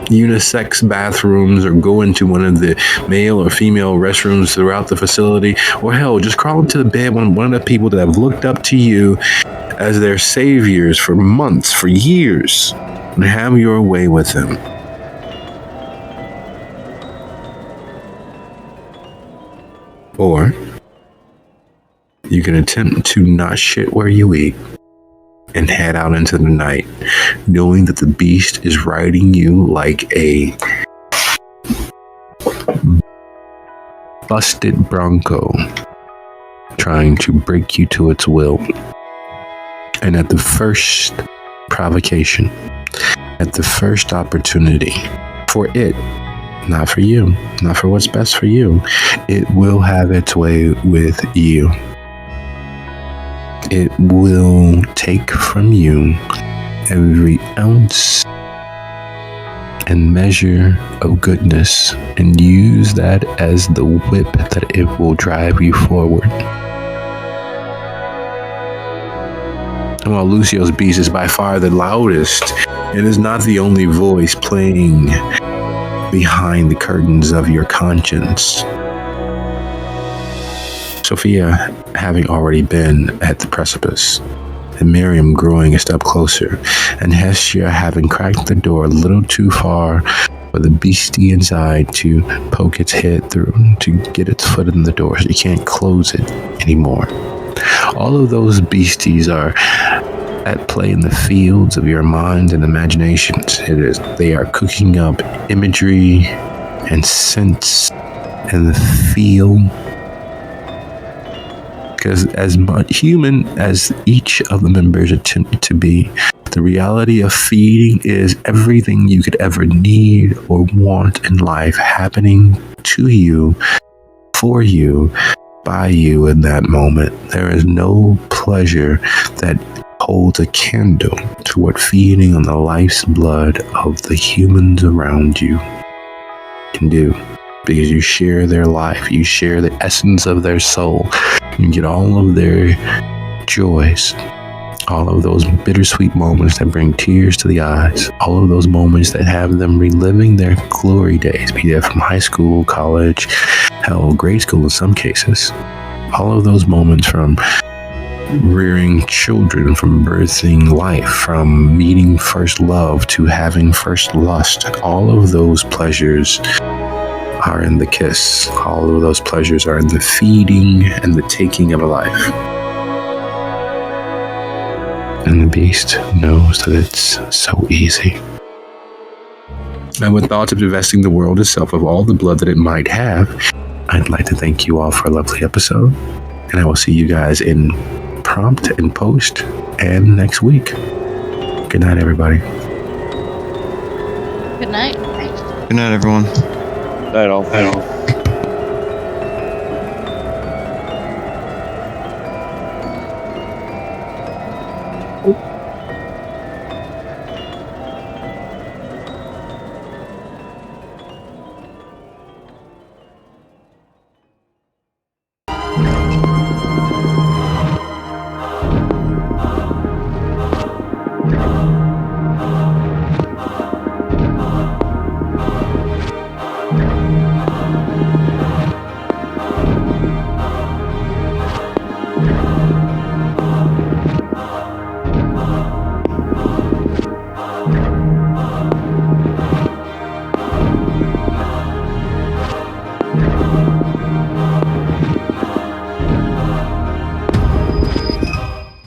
unisex bathrooms, or go into one of the male or female restrooms throughout the facility, or hell, just crawl into the bed when one of the people that have looked up to you as their saviors for months, for years, and have your way with them. Or you can attempt to not shit where you eat and head out into the night, knowing that the beast is riding you like a busted bronco, trying to break you to its will. And at the first provocation, at the first opportunity for it, not for you, not for what's best for you, it will have its way with you. It will take from you every ounce and measure of goodness and use that as the whip that it will drive you forward. And while Lucio's beast is by far the loudest, it is not the only voice playing behind the curtains of your conscience. Sophia, having already been at the precipice, and Miriam growing a step closer, and Hestia having cracked the door a little too far for the beastie inside to poke its head through, to get its foot in the door so you can't close it anymore. All of those beasties are at play in the fields of your mind and imaginations. They are cooking up imagery and sense and the feel. Because as much human as each of the members attempt to be, the reality of feeding is everything you could ever need or want in life happening to you, for you, by you in that moment. There is no pleasure that holds a candle to what feeding on the life's blood of the humans around you can do. Because you share their life, you share the essence of their soul, you get all of their joys, all of those bittersweet moments that bring tears to the eyes, all of those moments that have them reliving their glory days, be that from high school, college, hell, grade school in some cases. All of those moments from rearing children, from birthing life, from meeting first love to having first lust, all of those pleasures are in the kiss. All of those pleasures are in the feeding and the taking of a life. And the beast knows that it's so easy. And with thoughts of divesting the world itself of all the blood that it might have, I'd like to thank you all for a lovely episode. And I will see you guys in prompt and post and next week. Good night, everybody. Good night. Good night, everyone. Night all.